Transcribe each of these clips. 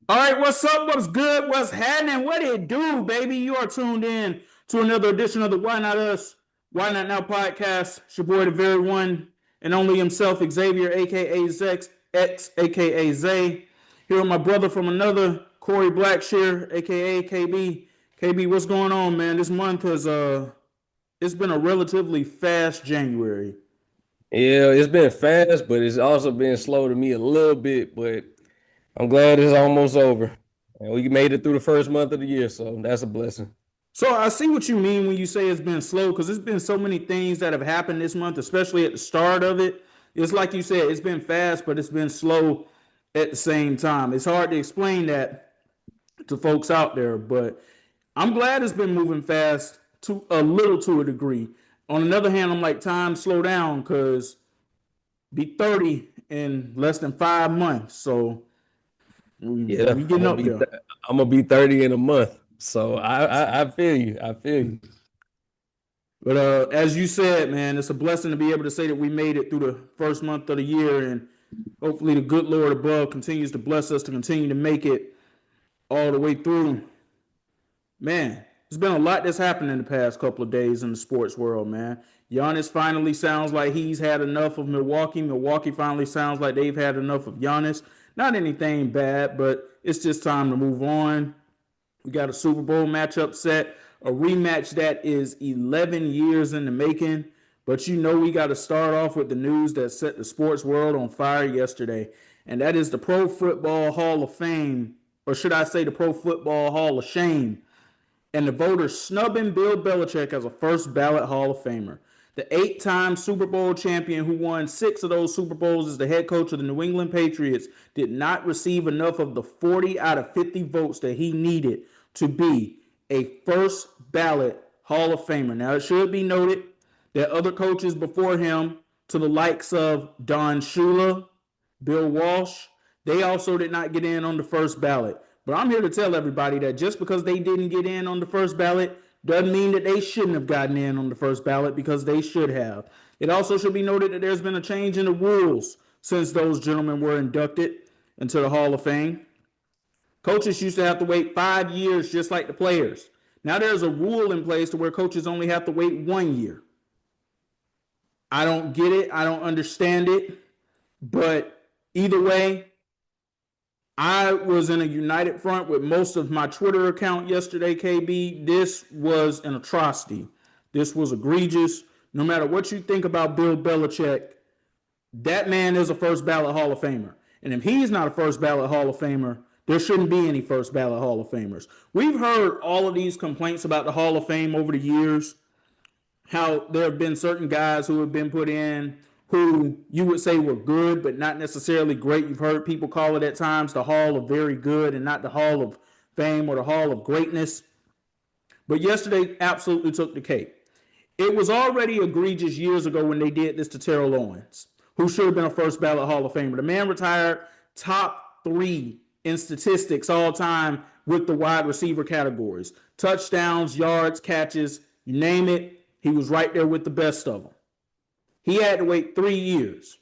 All right, what's up? What's good? What's happening? What it do, baby? You are tuned in to another edition of the Why Not Us, Why Not Now podcast. It's your boy, the very one and only himself, Xavier, aka Zex, X, aka Zay. Here with my brother from another, Kory Blackshear, aka KB. KB, what's going on, man? This month has it's been a relatively fast January. Yeah, it's been fast, but it's also been slow to me a little bit. But I'm glad it's almost over. And we made it through the first month of the year, so that's a blessing. So I see what you mean when you say it's been slow because there's been so many things that have happened this month, especially at the start of it. It's like you said, it's been fast, but it's been slow at the same time. It's hard to explain that to folks out there, but I'm glad it's been moving fast to a little to a degree. On another hand, I'm like, time slow down because be 30 in less than 5 months. So Yeah, we getting up there. I'm gonna be 30 in a month. So I feel you. I feel you. But as you said, man, it's a blessing to be able to say that we made it through the first month of the year, and hopefully the good Lord above continues to bless us to continue to make it all the way through. Man, there's been a lot that's happened in the past couple of days in the sports world, man. Giannis finally sounds like he's had enough of Milwaukee. Milwaukee finally sounds like they've had enough of Giannis. Not anything bad, but it's just time to move on. We got a Super Bowl matchup set, a rematch that is 11 years in the making. But you know, we got to start off with the news that set the sports world on fire yesterday, and that is the Pro Football Hall of Fame, or should I say the Pro Football Hall of Shame, and the voters snubbing Bill Belichick as a first ballot Hall of Famer. The 8-time Super Bowl champion who won 6 of those Super Bowls as the head coach of the New England Patriots did not receive enough of the 40 out of 50 votes that he needed to be a first ballot Hall of Famer. Now, it should be noted that other coaches before him, to the likes of Don Shula, Bill Walsh, they also did not get in on the first ballot. But I'm here to tell everybody that just because they didn't get in on the first ballot doesn't mean that they shouldn't have gotten in on the first ballot, because they should have. It also should be noted that there's been a change in the rules since those gentlemen were inducted into the Hall of Fame. Coaches used to have to wait 5 years just like the players. Now there's a rule in place to where coaches only have to wait 1 year. I don't get it. I don't understand it. But either way, I was in a united front with most of my Twitter account yesterday, KB. This was an atrocity. This was egregious. No matter what you think about Bill Belichick, that man is a first ballot Hall of Famer. And if he's not a first ballot Hall of Famer, there shouldn't be any first ballot Hall of Famers. We've heard all of these complaints about the Hall of Fame over the years, how there have been certain guys who have been put in who you would say were good, but not necessarily great. You've heard people call it at times the Hall of Very Good and not the Hall of Fame or the Hall of Greatness. But yesterday absolutely took the cake. It was already egregious years ago when they did this to Terrell Owens, who should have been a first ballot Hall of Famer. The man retired top 3 in statistics all time with the wide receiver categories: touchdowns, yards, catches, you name it, he was right there with the best of them. He had to wait 3 years.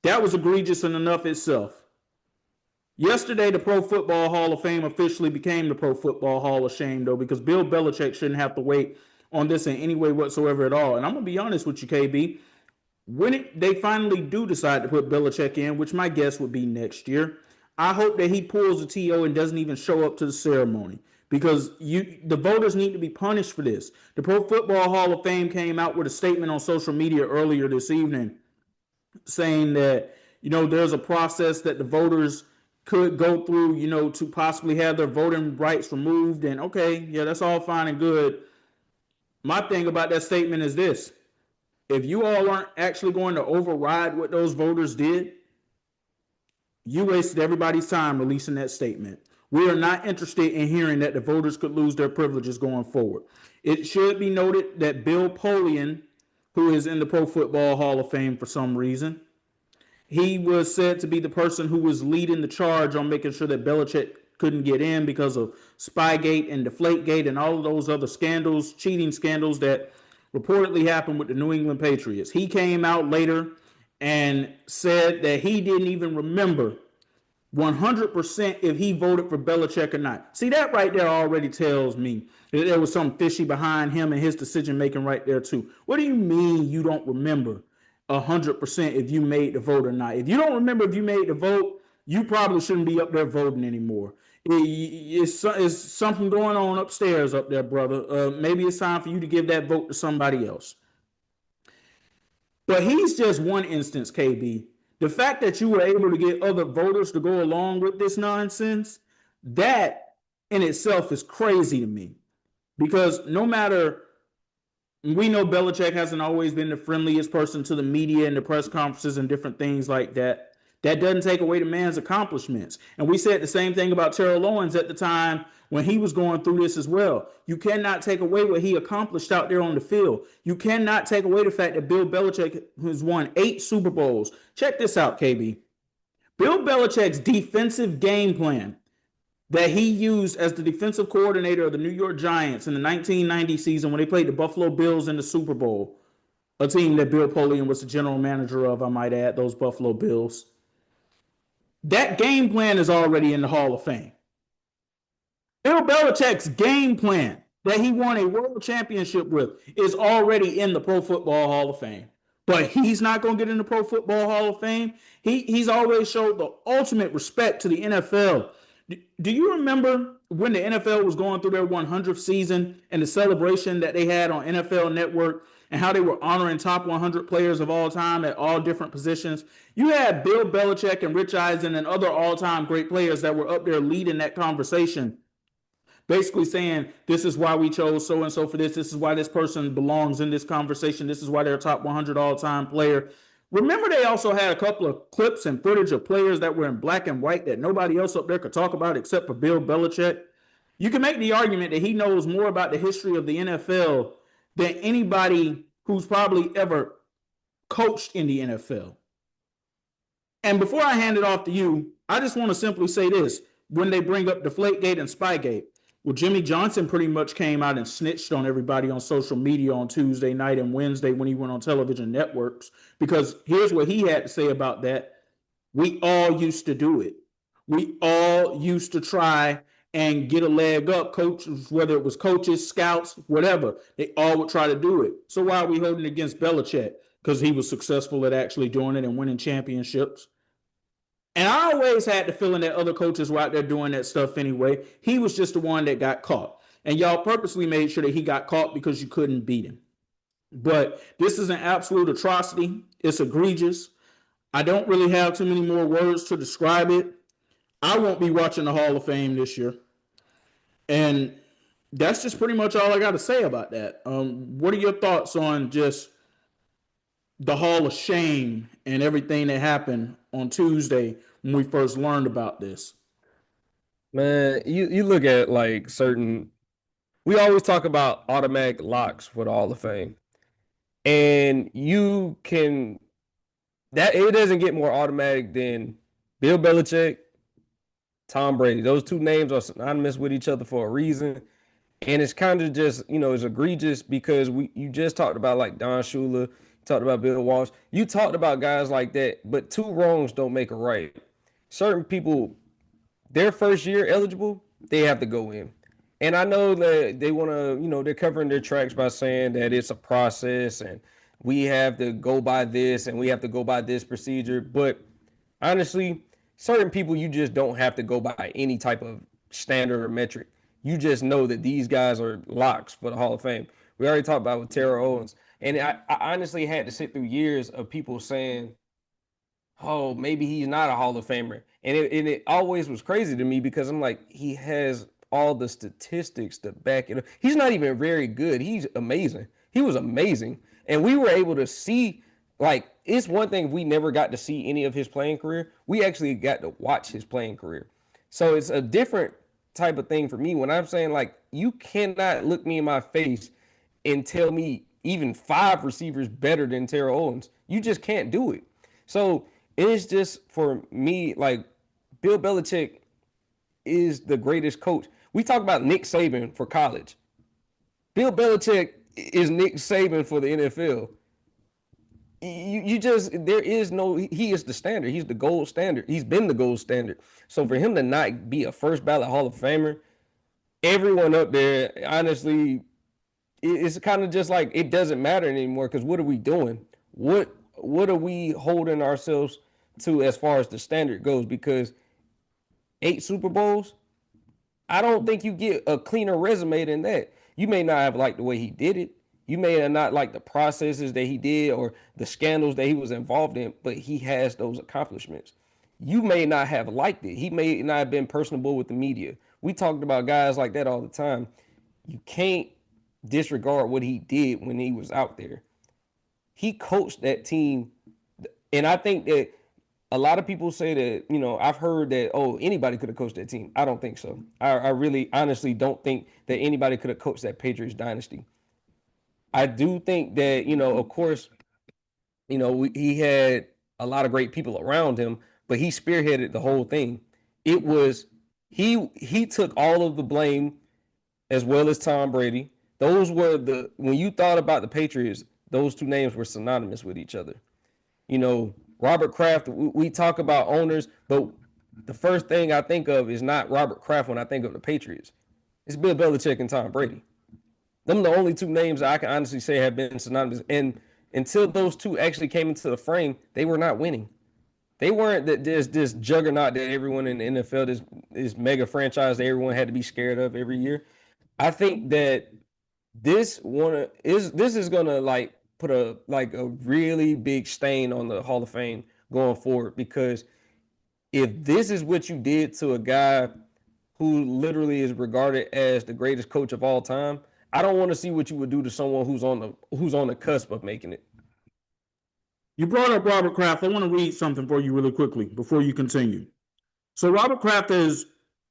That was egregious in enough itself. Yesterday, the Pro Football Hall of Fame officially became the Pro Football Hall of Shame, though, because Bill Belichick shouldn't have to wait on this in any way whatsoever at all. And I'm going to be honest with you, KB. When they finally do decide to put Belichick in, which my guess would be next year, I hope that he pulls the TO and doesn't even show up to the ceremony, because the voters need to be punished for this. The Pro Football Hall of Fame came out with a statement on social media earlier this evening saying that, there's a process that the voters could go through, to possibly have their voting rights removed. And okay, yeah, that's all fine and good. My thing about that statement is this: if you all aren't actually going to override what those voters did, you wasted everybody's time releasing that statement. We are not interested in hearing that the voters could lose their privileges going forward. It should be noted that Bill Polian, who is in the Pro Football Hall of Fame for some reason, he was said to be the person who was leading the charge on making sure that Belichick couldn't get in because of Spygate and Deflategate and all of those other scandals, cheating scandals that reportedly happened with the New England Patriots. He came out later and said that he didn't even remember 100% if he voted for Belichick or not. See, that right there already tells me that there was something fishy behind him and his decision making right there too. What do you mean you don't remember 100% if you made the vote or not? If you don't remember if you made the vote, you probably shouldn't be up there voting anymore. It's something going on upstairs up there, brother. Maybe it's time for you to give that vote to somebody else. But he's just one instance, KB. The fact that you were able to get other voters to go along with this nonsense, that in itself is crazy to me. Because no matter, we know Belichick hasn't always been the friendliest person to the media and the press conferences and different things like that. That doesn't take away the man's accomplishments. And we said the same thing about Terrell Owens at the time when he was going through this as well. You cannot take away what he accomplished out there on the field. You cannot take away the fact that Bill Belichick has won 8 Super Bowls. Check this out, KB. Bill Belichick's defensive game plan that he used as the defensive coordinator of the New York Giants in the 1990 season when they played the Buffalo Bills in the Super Bowl, a team that Bill Polian was the general manager of, I might add, those Buffalo Bills. That game plan is already in the Hall of Fame. Bill Belichick's game plan that he won a world championship with is already in the Pro Football Hall of Fame. But he's not going to get in the Pro Football Hall of Fame. He's always showed the ultimate respect to the NFL. Do you remember when the NFL was going through their 100th season and the celebration that they had on NFL Network and how they were honoring top 100 players of all time at all different positions? You had Bill Belichick and Rich Eisen and other all-time great players that were up there leading that conversation, basically saying, this is why we chose so-and-so for this. This is why this person belongs in this conversation. This is why they're a top 100 all-time player. Remember, they also had a couple of clips and footage of players that were in black and white that nobody else up there could talk about except for Bill Belichick. You can make the argument that he knows more about the history of the NFL than anybody who's probably ever coached in the NFL. And before I hand it off to you, I just want to simply say this. When they bring up Deflategate and Spygate, well, Jimmy Johnson pretty much came out and snitched on everybody on social media on Tuesday night and Wednesday when he went on television networks, because here's what he had to say about that. We all used to do it. We all used to try and get a leg up. Coaches, whether it was coaches, scouts, whatever, they all would try to do it. So why are we holding against Belichick? Because he was successful at actually doing it and winning championships. And I always had the feeling that other coaches were out there doing that stuff anyway. He was just the one that got caught. And y'all purposely made sure that he got caught because you couldn't beat him. But this is an absolute atrocity. It's egregious. I don't really have too many more words to describe it. I won't be watching the Hall of Fame this year. And that's just pretty much all I got to say about that. What are your thoughts on just the Hall of Shame and everything that happened on Tuesday when we first learned about this? Man, you look at like certain, we always talk about automatic locks for the Hall of Fame. And you can, that it doesn't get more automatic than Bill Belichick, Tom Brady. Those two names are synonymous with each other for a reason. And it's kind of just, it's egregious because you just talked about like Don Shula, talked about Bill Walsh. You talked about guys like that, but two wrongs don't make a right. Certain people, their first year eligible, they have to go in. And I know that they want to, they're covering their tracks by saying that it's a process and we have to go by this and we have to go by this procedure. But honestly, certain people, you just don't have to go by any type of standard or metric. You just know that these guys are locks for the Hall of Fame. We already talked about with Terrell Owens. And I honestly had to sit through years of people saying, oh, maybe he's not a Hall of Famer. And it always was crazy to me because I'm like, he has all the statistics to back it up. He's not even very good. He's amazing. He was amazing. And we were able to see, like, it's one thing if we never got to see any of his playing career. We actually got to watch his playing career. So it's a different type of thing for me when I'm saying, like, you cannot look me in my face and tell me even 5 receivers better than Terrell Owens. You just can't do it. So it's just, for me, like, Bill Belichick is the greatest coach. We talk about Nick Saban for college. Bill Belichick is Nick Saban for the NFL. you just there is no he is the standard. He's the gold standard. He's been the gold standard. So for him to not be a first ballot Hall of Famer, everyone up there, honestly, it's kind of just like it doesn't matter anymore because what are we doing? What are we holding ourselves to as far as the standard goes? Because 8 Super Bowls, I don't think you get a cleaner resume than that. You may not have liked the way he did it. You may have not liked the processes that he did or the scandals that he was involved in, but he has those accomplishments. You may not have liked it. He may not have been personable with the media. We talked about guys like that all the time. You can't disregard what he did when he was out there. He coached that team, and I think that a lot of people say that, I've heard that, oh, anybody could have coached that team. I don't think so. I really honestly don't think that anybody could have coached that Patriots dynasty. I do think that, of course, he had a lot of great people around him, but he spearheaded the whole thing. It was he took all of the blame as well as Tom Brady. Those were when you thought about the Patriots, those two names were synonymous with each other. Robert Kraft, we talk about owners, but the first thing I think of is not Robert Kraft when I think of the Patriots. It's Bill Belichick and Tom Brady. Them are the only two names I can honestly say have been synonymous. And until those two actually came into the frame, they were not winning. They weren't this juggernaut that everyone in the NFL, this mega franchise that everyone had to be scared of every year. I think that this is gonna like put a really big stain on the Hall of Fame going forward, because if this is what you did to a guy who literally is regarded as the greatest coach of all time, I don't want to see what you would do to someone who's on the cusp of making it. You brought up Robert Kraft. I want to read something for you really quickly before you continue. So Robert Kraft has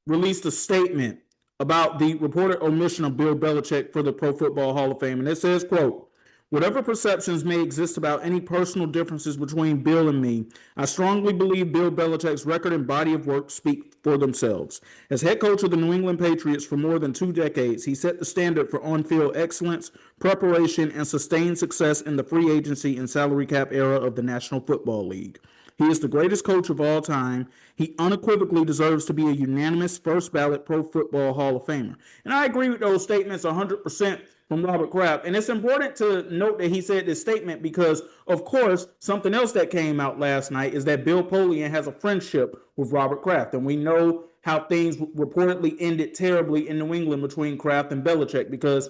released a statement about the reported omission of Bill Belichick for the Pro Football Hall of Fame. And it says, quote, "Whatever perceptions may exist about any personal differences between Bill and me, I strongly believe Bill Belichick's record and body of work speak for themselves. As head coach of the New England Patriots for more than 2 decades, he set the standard for on-field excellence, preparation, and sustained success in the free agency and salary cap era of the National Football League. He is the greatest coach of all time. He unequivocally deserves to be a unanimous first ballot Pro Football Hall of Famer." And I agree with those statements 100% from Robert Kraft. And it's important to note that he said this statement because, of course, something else that came out last night is that Bill Polian has a friendship with Robert Kraft. And we know how things reportedly ended terribly in New England between Kraft and Belichick, because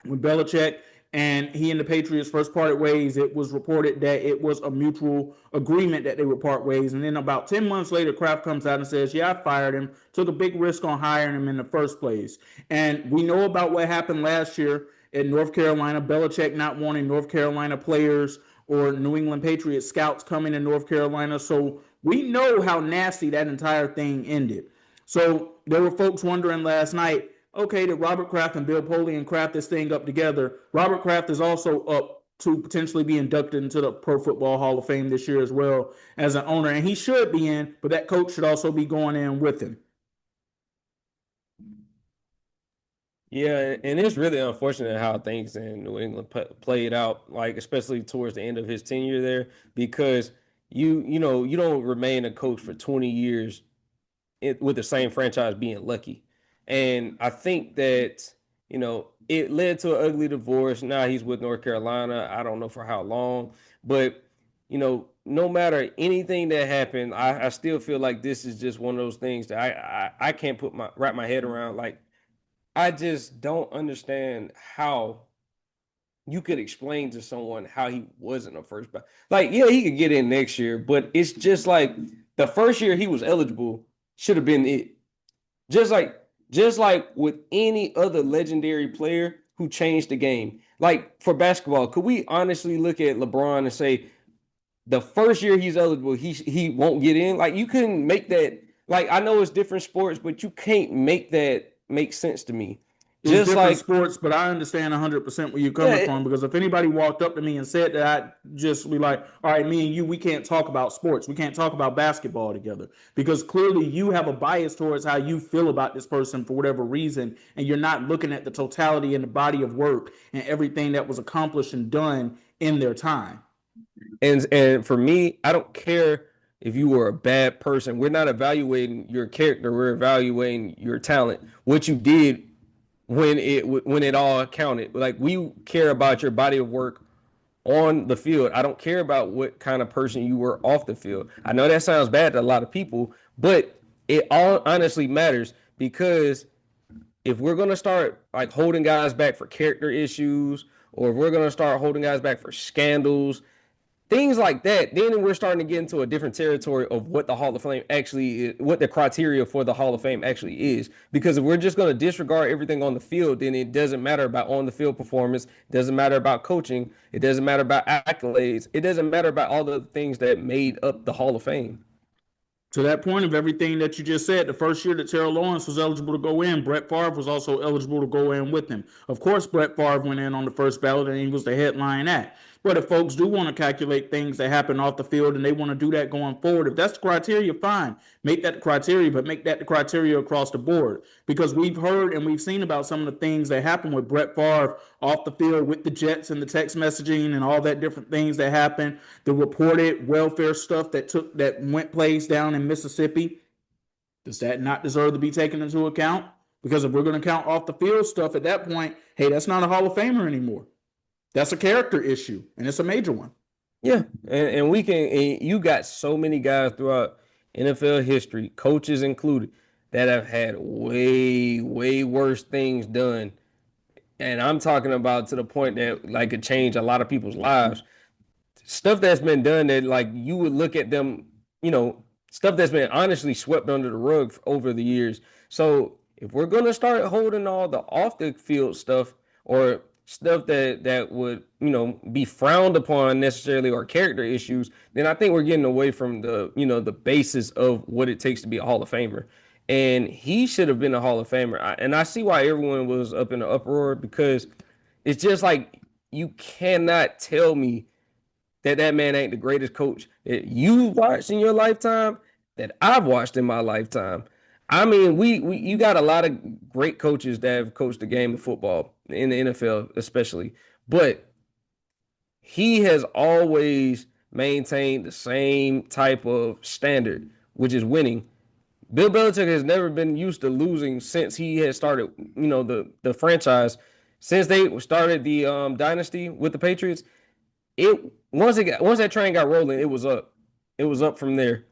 when Belichick and he and the Patriots first parted ways, it was reported that it was a mutual agreement that they would part ways. And then about 10 months later, Kraft comes out and says, yeah, I fired him, took a big risk on hiring him in the first place. And we know about what happened last year in North Carolina, Belichick not wanting North Carolina players or New England Patriots scouts coming to North Carolina. So we know how nasty that entire thing ended. So there were folks wondering last night, okay, did Robert Kraft and Bill Polian craft this thing up together? Robert Kraft is also up to potentially be inducted into the Pro Football Hall of Fame this year as well as an owner. And he should be in, but that coach should also be going in with him. Yeah, and it's really unfortunate how things in New England played out, like especially towards the end of his tenure there, because you don't remain a coach for 20 years with the same franchise being lucky. And I think that, it led to an ugly divorce. Now he's with North Carolina. I don't know for how long, but, no matter anything that happened, I still feel like this is just one of those things that I can't wrap my head around. Like, I just don't understand how you could explain to someone how he wasn't a first ballot. Like, yeah, he could get in next year, but it's just like the first year he was eligible should have been it. Just like with any other legendary player who changed the game. Like for basketball, could we honestly look at LeBron and say the first year he's eligible, he won't get in? Like you couldn't make that. Like I know it's different sports, but you can't make that make sense to me. It's just different like sports, but I understand 100% where you're coming from, because if anybody walked up to me and said that, I'd just be like, all right, me and you, we can't talk about sports. We can't talk about basketball together, because clearly you have a bias towards how you feel about this person for whatever reason, and you're not looking at the totality and the body of work and everything that was accomplished and done in their time. And for me, I don't care if you were a bad person. We're not evaluating your character. We're evaluating your talent, what you did when it all counted. Like we care about your body of work on the field. I don't care about what kind of person you were off the field. I know that sounds bad to a lot of people, but it all honestly matters because if we're gonna start like holding guys back for character issues, or if we're gonna start holding guys back for scandals, things like that, then we're starting to get into a different territory of what the Hall of Fame actually is, what the criteria for the Hall of Fame actually is. Because if we're just going to disregard everything on the field, then it doesn't matter about on the field performance, it doesn't matter about coaching, it doesn't matter about accolades, it doesn't matter about all the things that made up the Hall of Fame. To that point of everything that you just said, the first year that Terrell Lawrence was eligible to go in, Brett Favre was also eligible to go in with him. Of course, Brett Favre went in on the first ballot and he was the headline act. But if folks do want to calculate things that happen off the field and they want to do that going forward, if that's the criteria, fine. Make that the criteria, but make that the criteria across the board. Because we've heard and we've seen about some of the things that happened with Brett Favre off the field with the Jets and the text messaging and all that different things that happened, the reported welfare stuff that went place down in Mississippi. Does that not deserve to be taken into account? Because if we're going to count off the field stuff at that point, hey, that's not a Hall of Famer anymore. That's a character issue, and it's a major one. Yeah, and we can. And you got so many guys throughout NFL history, coaches included, that have had way, way worse things done. And I'm talking about to the point that like could change a lot of people's lives. Stuff that's been done that like you would look at them, stuff that's been honestly swept under the rug over the years. So if we're gonna start holding all the off the field stuff or stuff that would be frowned upon necessarily or character issues, then I think we're getting away from the basis of what it takes to be a Hall of Famer. And he should have been a Hall of Famer. And I see why everyone was up in the uproar because it's just like you cannot tell me that man ain't the greatest coach that you watched in your lifetime that I've watched in my lifetime. I mean, we you got a lot of great coaches that have coached the game of football in the NFL, especially, but he has always maintained the same type of standard, which is winning. Bill Belichick has never been used to losing since he had started, the franchise, since they started the dynasty with the Patriots. It once that train got rolling, it was up. It was up from there.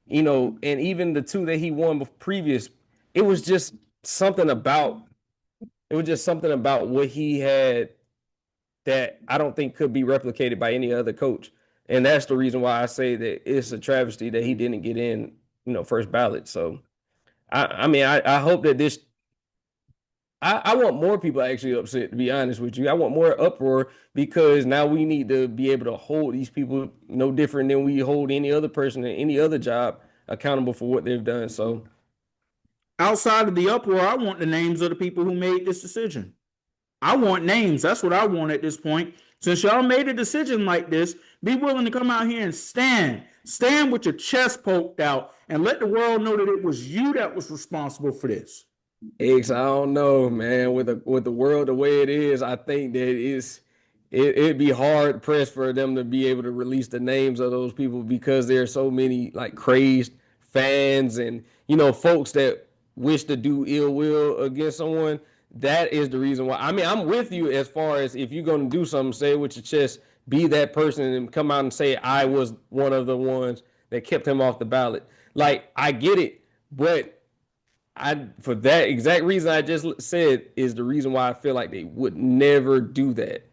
And even the two that he won previous, it was just something about what he had that I don't think could be replicated by any other coach. And that's the reason why I say that it's a travesty that he didn't get in, first ballot. So I mean, I hope that this I want more people actually upset, to be honest with you. I want more uproar because now we need to be able to hold these people no different than we hold any other person in any other job accountable for what they've done. So Outside of the uproar, I want the names of the people who made this decision. I want names. That's what I want at this point. Since y'all made a decision like this, be willing to come out here and stand. Stand with your chest poked out and let the world know that it was you that was responsible for this. X, I don't know, man. With the world the way it is, I think that it'd be hard pressed for them to be able to release the names of those people because there are so many like crazed fans and folks that wish to do ill will against someone. That is the reason why. I mean, I'm with you as far as if you're gonna do something, say it with your chest, be that person and come out and say I was one of the ones that kept him off the ballot. Like I get it, but for that exact reason I just said is the reason why I feel like they would never do that.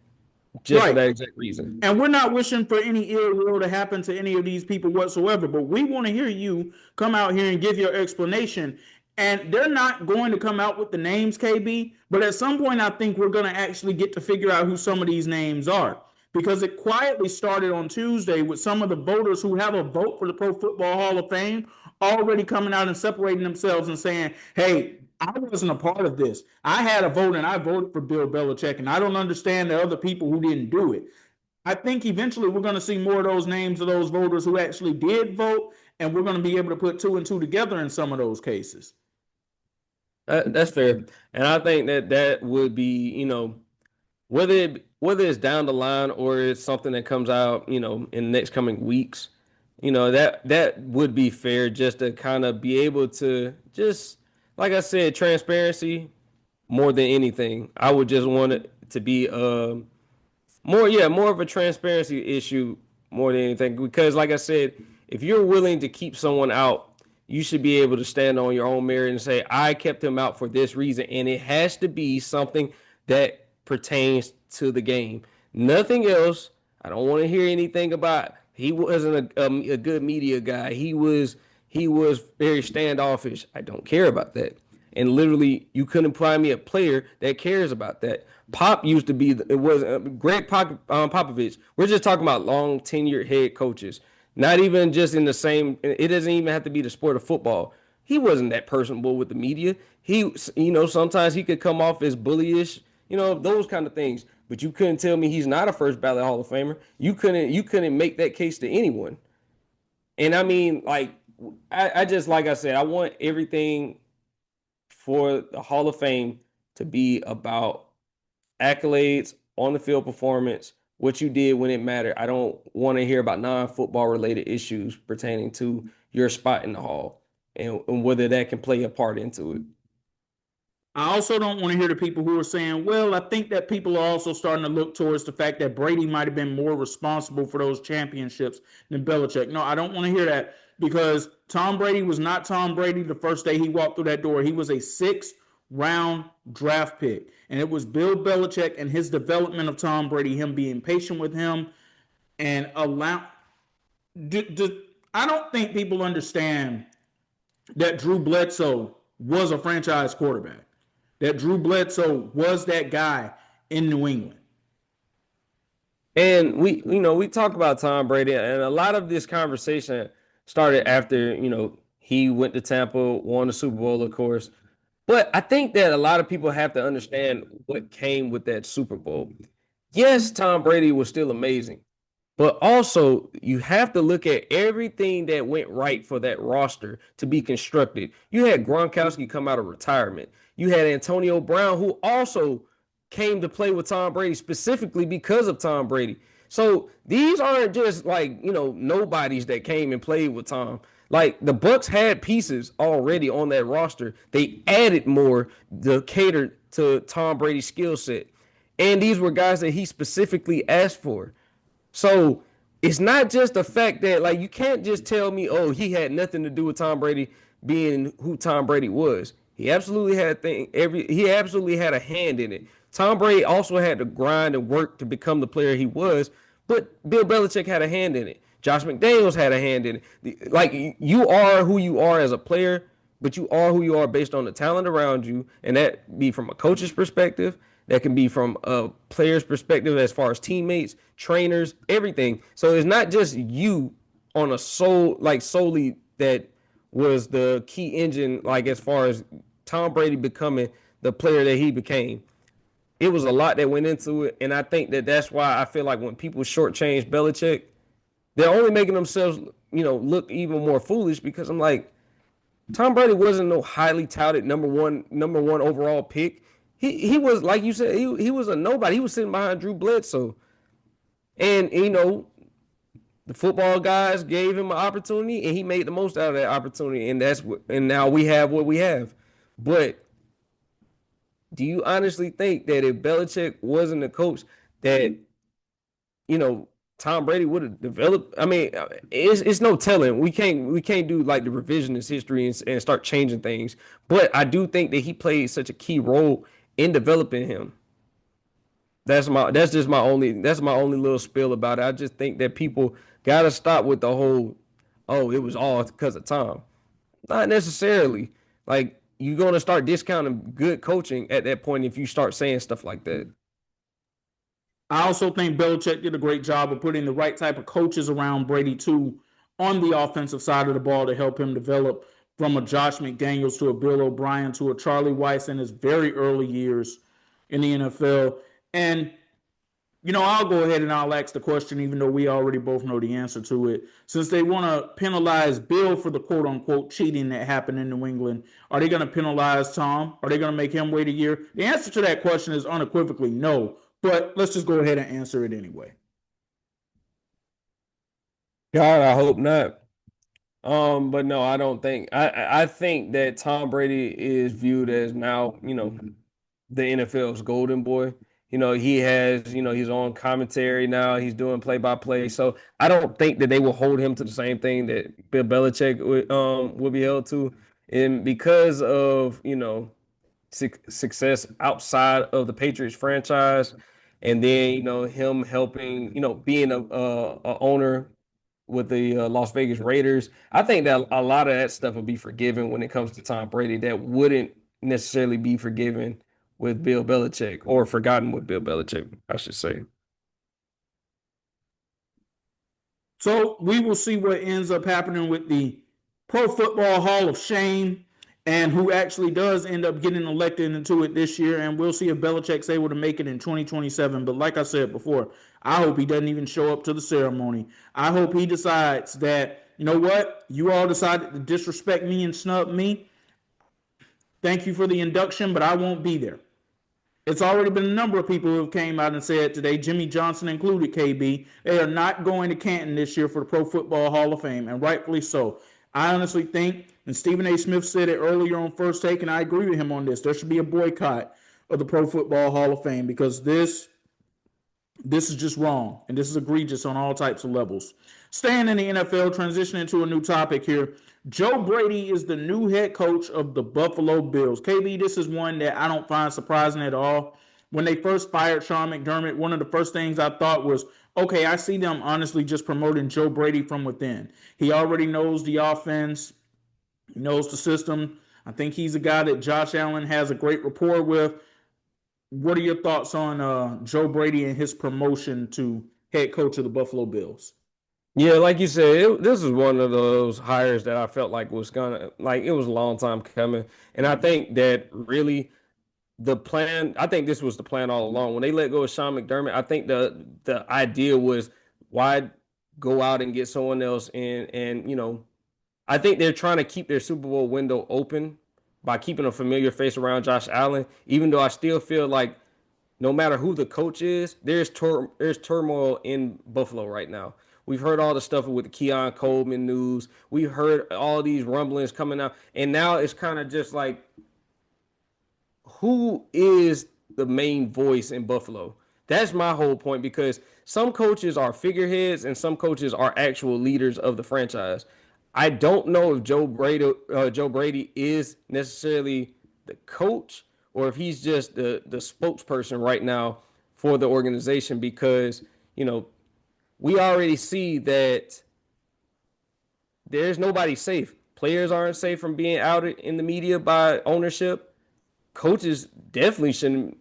Just for Right. that exact reason. And we're not wishing for any ill will to happen to any of these people whatsoever, but we want to hear you come out here and give your explanation. And they're not going to come out with the names, KB, but at some point, I think we're going to actually get to figure out who some of these names are. Because it quietly started on Tuesday with some of the voters who have a vote for the Pro Football Hall of Fame already coming out and separating themselves and saying, hey, I wasn't a part of this. I had a vote and I voted for Bill Belichick, and I don't understand the other people who didn't do it. I think eventually we're going to see more of those names of those voters who actually did vote, and we're going to be able to put two and two together in some of those cases. That's fair. And I think that would be, whether it's down the line or it's something that comes out, in the next coming weeks, that would be fair just to kind of be able to just, like I said, transparency more than anything. I would just want it to be more of a transparency issue more than anything because like I said, if you're willing to keep someone out, you should be able to stand on your own merit and say I kept him out for this reason and it has to be something that pertains to the game. Nothing else. I don't want to hear anything about he wasn't a good media guy. He was very standoffish. I don't care about that. And literally, you couldn't find me a player that cares about that. Pop used to be, it was Greg Popovich. We're just talking about long tenured head coaches, not even just in the same. It doesn't even have to be the sport of football. He wasn't that personable with the media. Sometimes he could come off as bullyish, those kind of things. But you couldn't tell me he's not a first ballot Hall of Famer. You couldn't make that case to anyone. And I mean, like, I just, like I said, I want everything for the Hall of Fame to be about accolades, on the field performance, what you did when it mattered. I don't want to hear about non-football related issues pertaining to your spot in the Hall and whether that can play a part into it. I also don't want to hear the people who are saying, well, I think that people are also starting to look towards the fact that Brady might have been more responsible for those championships than Belichick. No, I don't want to hear that because Tom Brady was not Tom Brady the first day he walked through that door. He was a sixth-round draft pick. And it was Bill Belichick and his development of Tom Brady, him being patient with him and allow. I don't think people understand that Drew Bledsoe was a franchise quarterback. That Drew Bledsoe was that guy in New England. And we talk about Tom Brady, and a lot of this conversation started after, he went to Tampa, won the Super Bowl, of course. But I think that a lot of people have to understand what came with that Super Bowl. Yes, Tom Brady was still amazing, but also you have to look at everything that went right for that roster to be constructed. You had Gronkowski come out of retirement. You had Antonio Brown, who also came to play with Tom Brady specifically because of Tom Brady. So these aren't just like, nobodies that came and played with Tom. Like the Bucks had pieces already on that roster. They added more to cater to Tom Brady's skill set. And these were guys that he specifically asked for. So it's not just the fact that, like, you can't just tell me, oh, he had nothing to do with Tom Brady being who Tom Brady was. He absolutely had he absolutely had a hand in it. Tom Brady also had to grind and work to become the player he was, but Bill Belichick had a hand in it. Josh McDaniels had a hand in it. Like, you are who you are as a player, but you are who you are based on the talent around you, and that be from a coach's perspective, that can be from a player's perspective as far as teammates, trainers, everything. So it's not just you on a solely that was the key engine, like as far as Tom Brady becoming the player that he became. It was a lot that went into it, and I think that that's why I feel like when people shortchange Belichick, they're only making themselves, look even more foolish because I'm like, Tom Brady wasn't no highly touted number one overall pick. He was, like you said, he was a nobody. He was sitting behind Drew Bledsoe. And, the football guys gave him an opportunity and he made the most out of that opportunity. And now we have what we have. But do you honestly think that if Belichick wasn't a coach that, Tom Brady would have developed? I mean, it's no telling. We can't do like the revisionist history and start changing things. But I do think that he played such a key role in developing him. That's my only little spill about it. I just think that people gotta stop with the whole, oh, it was all because of Tom. Not necessarily. Like, you're gonna start discounting good coaching at that point if you start saying stuff like that. I also think Belichick did a great job of putting the right type of coaches around Brady too on the offensive side of the ball to help him develop from a Josh McDaniels to a Bill O'Brien to a Charlie Weiss in his very early years in the NFL. And, I'll go ahead and I'll ask the question, even though we already both know the answer to it. Since they want to penalize Bill for the quote unquote cheating that happened in New England, are they going to penalize Tom? Are they going to make him wait a year? The answer to that question is unequivocally no. but let's just go ahead and answer it anyway. God, I hope not. But no, I don't think. I think that Tom Brady is viewed as now, the NFL's golden boy. He has, his own commentary now. He's doing play by play. So I don't think that they will hold him to the same thing that Bill Belichick would be held to. And because of, success outside of the Patriots franchise, and then him helping, being a owner with the Las Vegas Raiders. I think that a lot of that stuff will be forgiven when it comes to Tom Brady. That wouldn't necessarily be forgiven with Bill Belichick, or forgotten with Bill Belichick, I should say. So we will see what ends up happening with the Pro Football Hall of Shame and who actually does end up getting elected into it this year. And we'll see if Belichick's able to make it in 2027. But like I said before, I hope he doesn't even show up to the ceremony. I hope he decides that, you know what, you all decided to disrespect me and snub me. Thank you for the induction, but I won't be there. It's already been a number of people who have came out and said today, Jimmy Johnson included, KB, they are not going to Canton this year for the Pro Football Hall of Fame, and rightfully so. I honestly think, and Stephen A. Smith said it earlier on First Take, and I agree with him on this, there should be a boycott of the Pro Football Hall of Fame because this is just wrong, and this is egregious on all types of levels. Staying in the NFL, transitioning to a new topic here. Joe Brady is the new head coach of the Buffalo Bills. KB, this is one that I don't find surprising at all. When they first fired Sean McDermott, one of the first things I thought was, okay, I see them honestly just promoting Joe Brady from within. He already knows the offense, he knows the system. I think he's a guy that Josh Allen has a great rapport with. What are your thoughts on Joe Brady and his promotion to head coach of the Buffalo Bills? Yeah, like you said, this is one of those hires that I felt like was gonna, like, it was a long time coming, and I think that really the plan. I think this was the plan all along. When they let go of Sean McDermott, I think the idea was, why go out and get someone else in, and I think they're trying to keep their Super Bowl window open by keeping a familiar face around Josh Allen. Even though I still feel like no matter who the coach is, there's turmoil in Buffalo right now. We've heard all the stuff with the Keon Coleman news. We've heard all these rumblings coming out, and now it's kind of just like, who is the main voice in Buffalo? That's my whole point, because some coaches are figureheads and some coaches are actual leaders of the franchise. I don't know if Joe Brady is necessarily the coach, or if he's just the spokesperson right now for the organization, because we already see that there's nobody safe. Players aren't safe from being outed in the media by ownership. Coaches definitely shouldn't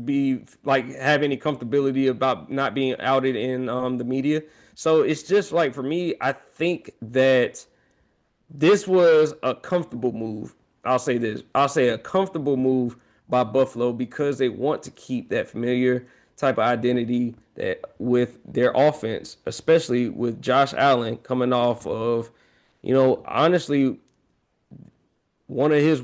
be like have any comfortability about not being outed in the media. So it's just like, for me, I think that this was a comfortable move. I'll say this. I'll say a comfortable move by Buffalo, because they want to keep that familiar type of identity that with their offense, especially with Josh Allen coming off of, honestly, one of his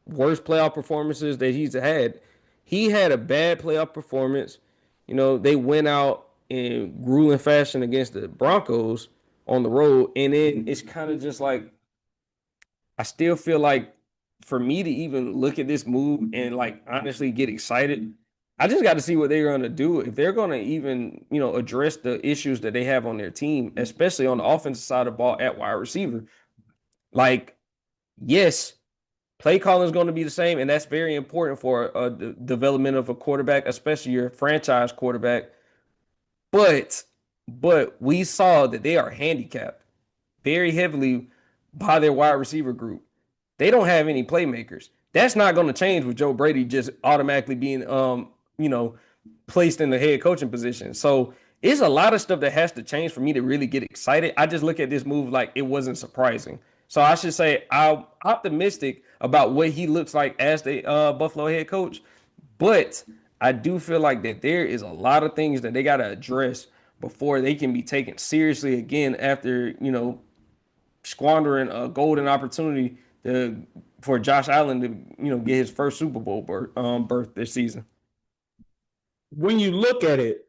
worst playoff performances that he's had. He had a bad playoff performance. They went out in grueling fashion against the Broncos on the road. And then it's kind of just like, I still feel like, for me to even look at this move and like honestly get excited, I just got to see what they're going to do. If they're going to even, address the issues that they have on their team, especially on the offensive side of the ball at wide receiver. Like, yes, play calling is going to be the same, and that's very important for the development of a quarterback, especially your franchise quarterback. But we saw that they are handicapped very heavily by their wide receiver group. They don't have any playmakers. That's not going to change with Joe Brady just automatically being you know placed in the head coaching position. So it's a lot of stuff that has to change for me to really get excited. I just look at this move like it wasn't surprising. So I should say I'm optimistic about what he looks like as the Buffalo head coach. But I do feel like that there is a lot of things that they got to address before they can be taken seriously again after, squandering a golden opportunity for Josh Allen to, get his first Super Bowl berth this season. when you look at it,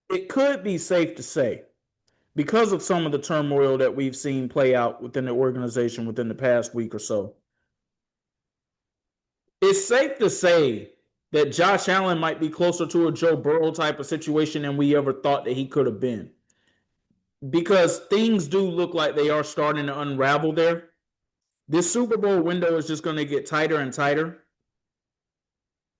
it could be safe to say, because of some of the turmoil that we've seen play out within the organization within the past week or so, it's safe to say that Josh Allen might be closer to a Joe Burrow type of situation than we ever thought that he could have been. Because things do look like they are starting to unravel there. This Super Bowl window is just going to get tighter and tighter.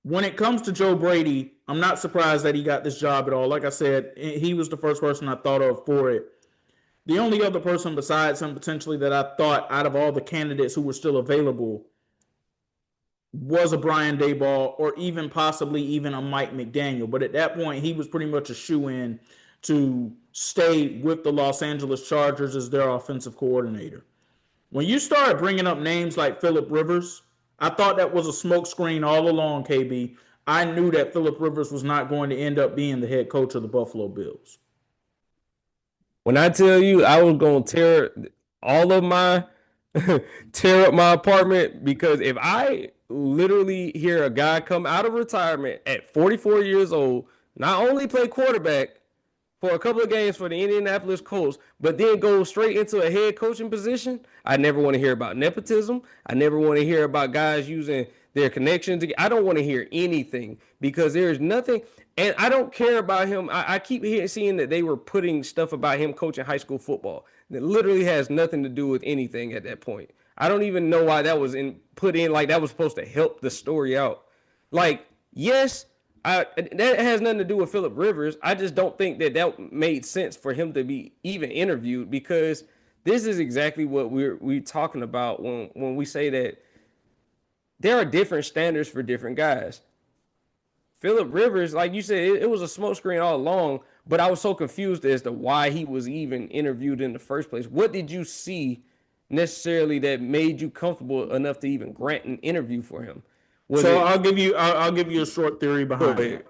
When it comes to Joe Brady, I'm not surprised that he got this job at all. Like I said, he was the first person I thought of for it. The only other person besides him potentially that I thought out of all the candidates who were still available was a Brian Daboll or even possibly even a Mike McDaniel. But at that point, he was pretty much a shoe-in to stay with the Los Angeles Chargers as their offensive coordinator. When you started bringing up names like Philip Rivers, I thought that was a smokescreen all along, KB. I knew that Philip Rivers was not going to end up being the head coach of the Buffalo Bills. When I tell you I was gonna tear all of my tear up my apartment, because if I literally hear a guy come out of retirement at 44 years old, not only play quarterback for a couple of games for the Indianapolis Colts, but then go straight into a head coaching position, I never want to hear about nepotism. I never want to hear about guys using their connections. I don't want to hear anything, because there's nothing. And I don't care about him. I keep seeing that they were putting stuff about him coaching high school football that literally has nothing to do with anything at that point. I don't even know why that was put in, like that was supposed to help the story out. Like, yes, that has nothing to do with Philip Rivers. I just don't think that made sense for him to be even interviewed, because this is exactly what we're talking about when we say that there are different standards for different guys. Philip Rivers, like you said, it was a smokescreen all along, but I was so confused as to why he was even interviewed in the first place. What did you see necessarily that made you comfortable enough to even grant an interview for him? I'll give you a short theory behind it.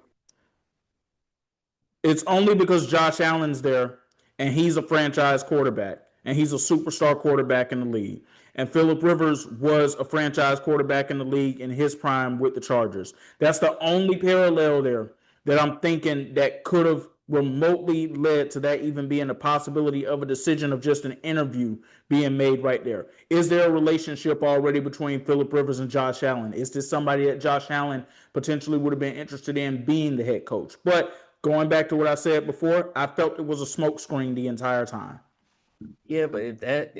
It's only because Josh Allen's there and he's a franchise quarterback and he's a superstar quarterback in the league. And Philip Rivers was a franchise quarterback in the league in his prime with the Chargers. That's the only parallel there that I'm thinking that could have remotely led to that even being a possibility of a decision of just an interview being made right there. Is there a relationship already between Philip Rivers and Josh Allen? Is this somebody that Josh Allen potentially would have been interested in being the head coach? But going back to what I said before, I felt it was a smokescreen the entire time. Yeah, but if that,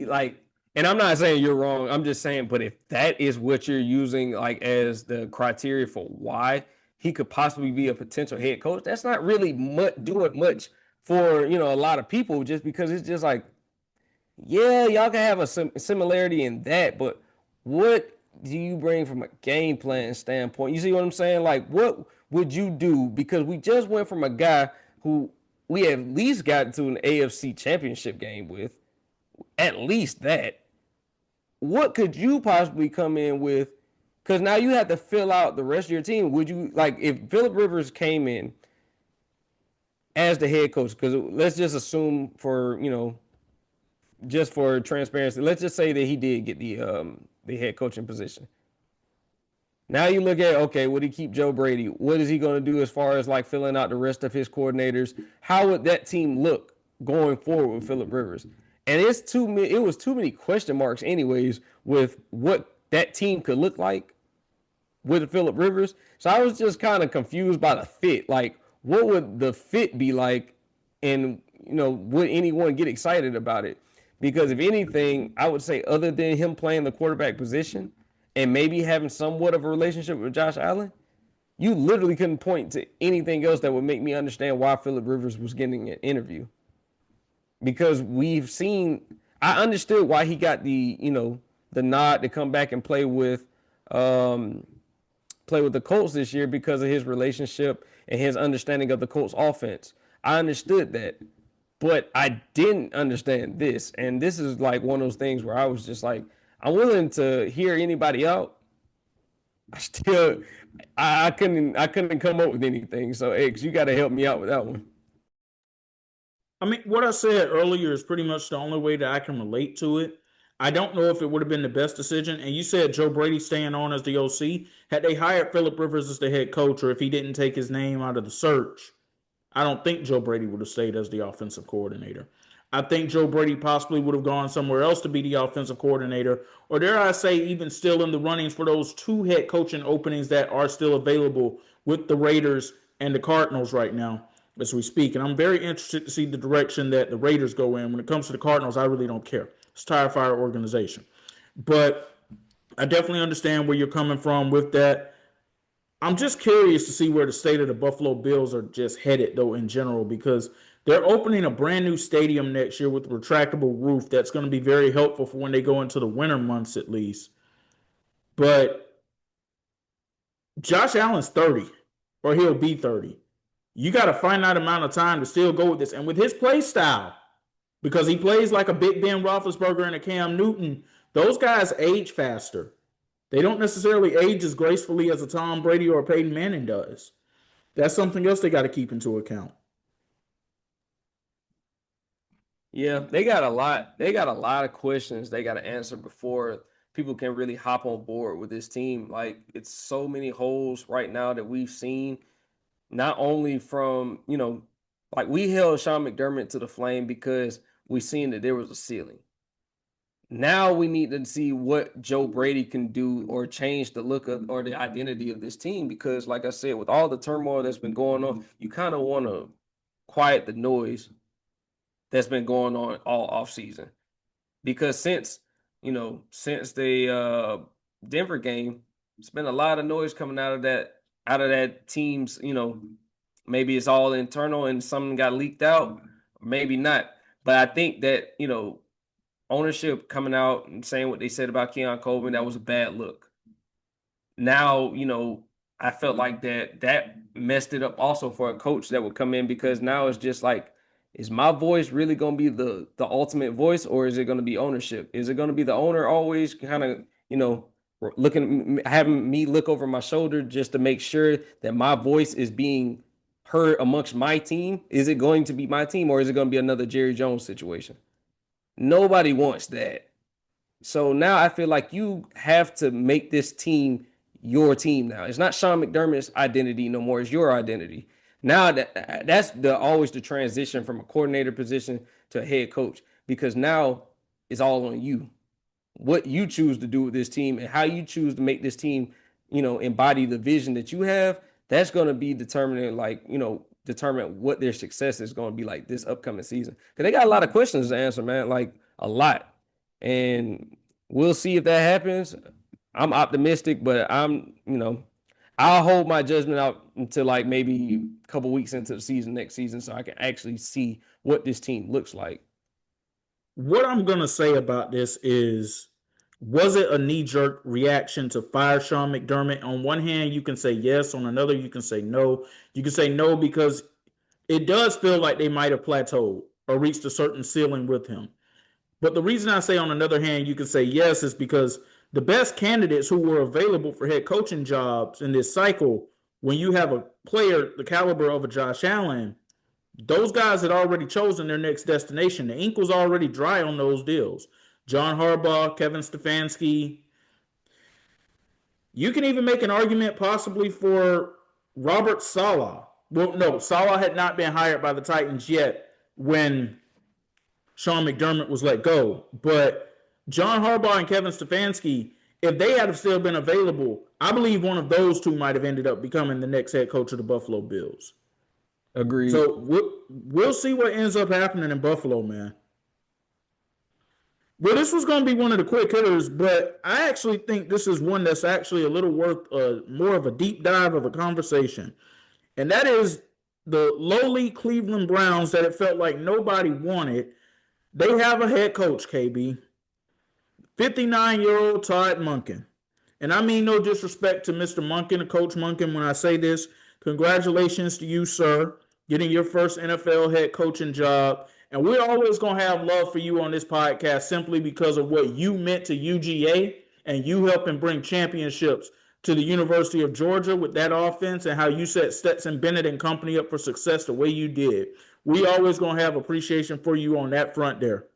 like, and I'm not saying you're wrong. I'm just saying, but if that is what you're using, like, as the criteria for why he could possibly be a potential head coach, that's not really doing much for, a lot of people, just because it's just like, yeah, y'all can have a similarity in that, but what do you bring from a game plan standpoint? You see what I'm saying? Like, what would you do? Because we just went from a guy who we at least got into an AFC championship game with, at least that. What could you possibly come in with? Because now you have to fill out the rest of your team. Would you, like, if Philip Rivers came in as the head coach? Because let's just assume just for transparency, let's just say that he did get the head coaching position. Now you look at, okay, would he keep Joe Brady? What is he going to do as far as like filling out the rest of his coordinators? How would that team look going forward with Philip Rivers? And it was too many question marks anyways with what that team could look like with Philip Rivers. So I was just kind of confused by the fit. Like, what would the fit be like? And, would anyone get excited about it? Because if anything, I would say other than him playing the quarterback position and maybe having somewhat of a relationship with Josh Allen, you literally couldn't point to anything else that would make me understand why Philip Rivers was getting an interview. Because I understood why he got the nod to come back and play with the Colts this year, because of his relationship and his understanding of the Colts offense. I understood that. But I didn't understand this. And this is like one of those things where I was just like, I'm willing to hear anybody out. I couldn't come up with anything. So X, you got to help me out with that one. I mean, what I said earlier is pretty much the only way that I can relate to it. I don't know if it would have been the best decision. And you said Joe Brady staying on as the OC. Had they hired Philip Rivers as the head coach, or if he didn't take his name out of the search, I don't think Joe Brady would have stayed as the offensive coordinator. I think Joe Brady possibly would have gone somewhere else to be the offensive coordinator, or dare I say, even still in the runnings for those two head coaching openings that are still available with the Raiders and the Cardinals right now as we speak. And I'm very interested to see the direction that the Raiders go in. When it comes to the Cardinals, I really don't care. It's a tire fire organization. But I definitely understand where you're coming from with that. I'm just curious to see where the state of the Buffalo Bills are just headed, though, in general, because they're opening a brand new stadium next year with a retractable roof that's going to be very helpful for when they go into the winter months, at least. But Josh Allen's 30, or he'll be 30. You got a finite amount of time to still go with this. And with his play style, because he plays like a Big Ben Roethlisberger and a Cam Newton, those guys age faster. They don't necessarily age as gracefully as a Tom Brady or a Peyton Manning does. That's something else they got to keep into account. Yeah, they got a lot. They got a lot of questions they got to answer before people can really hop on board with this team. Like, it's so many holes right now that we've seen, not only from, like, we held Sean McDermott to the flame because we seen that there was a ceiling. Now we need to see what Joe Brady can do or change the look of or the identity of this team, because, like I said, with all the turmoil that's been going on, you kind of want to quiet the noise that's been going on all off season. Because since the Denver game, it's been a lot of noise coming out of that team's, maybe it's all internal and something got leaked out, maybe not. But I think that, ownership coming out and saying what they said about Keon Coleman, that was a bad look. Now, I felt like that messed it up also for a coach that would come in, because now it's just like, is my voice really going to be the ultimate voice, or is it going to be ownership? Is it going to be the owner always kind of, having me look over my shoulder just to make sure that my voice is being heard amongst my team? Is it going to be my team, or is it going to be another Jerry Jones situation? Nobody wants that. So now I feel like you have to make this team your team now. It's not Sean McDermott's identity no more. It's your identity. Now that's always the transition from a coordinator position to a head coach, because now it's all on you. What you choose to do with this team and how you choose to make this team, embody the vision that you have, that's going to be determining, determine what their success is going to be like this upcoming season. Because they got a lot of questions to answer, man, like a lot. And we'll see if that happens. I'm optimistic, but I'll hold my judgment out until like maybe a couple weeks into the season next season, so I can actually see what this team looks like. What I'm going to say about this is, was it a knee-jerk reaction to fire Sean McDermott? On one hand, you can say yes. On another, you can say no. You can say no because it does feel like they might have plateaued or reached a certain ceiling with him. But the reason I say on another hand, you can say yes, is because the best candidates who were available for head coaching jobs in this cycle, when you have a player the caliber of a Josh Allen, those guys had already chosen their next destination. The ink was already dry on those deals. John Harbaugh, Kevin Stefanski. You can even make an argument possibly for Robert Saleh. Well, no, Saleh had not been hired by the Titans yet when Sean McDermott was let go. But John Harbaugh and Kevin Stefanski, if they had still been available, I believe one of those two might have ended up becoming the next head coach of the Buffalo Bills. Agreed. So we'll see what ends up happening in Buffalo, man. Well, this was going to be one of the quick hitters, but I actually think this is one that's actually a little worth more of a deep dive of a conversation. And that is the lowly Cleveland Browns that it felt like nobody wanted. They have a head coach, KB, 59-year-old Todd Monken. And I mean no disrespect to Mr. Monken, Coach Monken, when I say this. Congratulations to you, sir, getting your first NFL head coaching job. And we're always going to have love for you on this podcast simply because of what you meant to UGA and you helping bring championships to the University of Georgia with that offense and how you set Stetson Bennett and company up for success the way you did. We always going to have appreciation for you on that front there.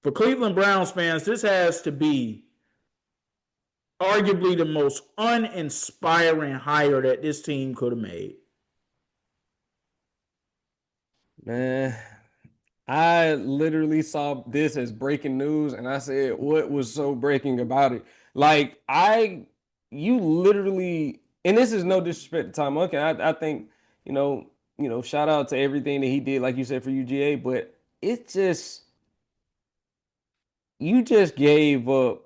For Cleveland Browns fans, this has to be arguably the most uninspiring hire that this team could have made. Man, I literally saw this as breaking news and I said, what was so breaking about it? Like, you literally, and this is no disrespect to Todd Monken. I think, shout out to everything that he did, like you said, for UGA, but it just, you just gave up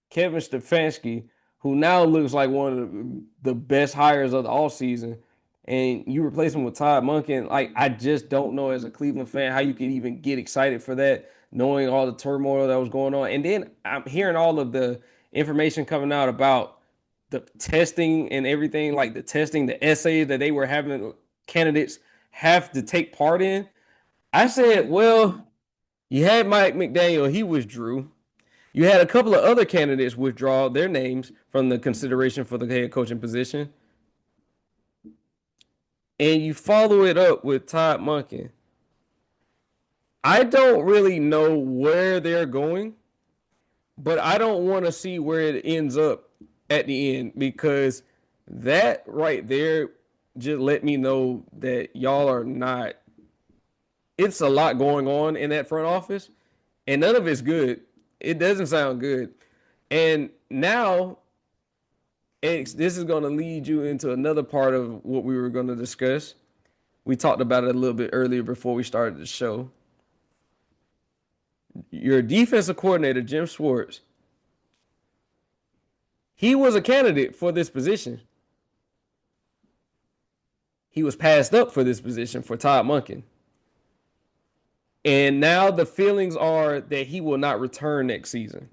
Kevin Stefanski, who now looks like one of the best hires of the all season, and you replace him with Todd Monken. Like, I just don't know as a Cleveland fan how you could even get excited for that, knowing all the turmoil that was going on. And then I'm hearing all of the information coming out about the testing and everything, like the testing, the essays that they were having candidates have to take part in. I said, well, you had Mike McDaniel, he withdrew. You had a couple of other candidates withdraw their names from the consideration for the head coaching position. And you follow it up with Todd Monken. I don't really know where they're going, but I don't want to see where it ends up at the end, because that right there just let me know that y'all are not. It's a lot going on in that front office, and none of it's good. It doesn't sound good. And now X, this is going to lead you into another part of what we were going to discuss. We talked about it a little bit earlier before we started the show. Your defensive coordinator, Jim Schwartz, he was a candidate for this position. He was passed up for this position for Todd Monken. And now the feelings are that he will not return next season.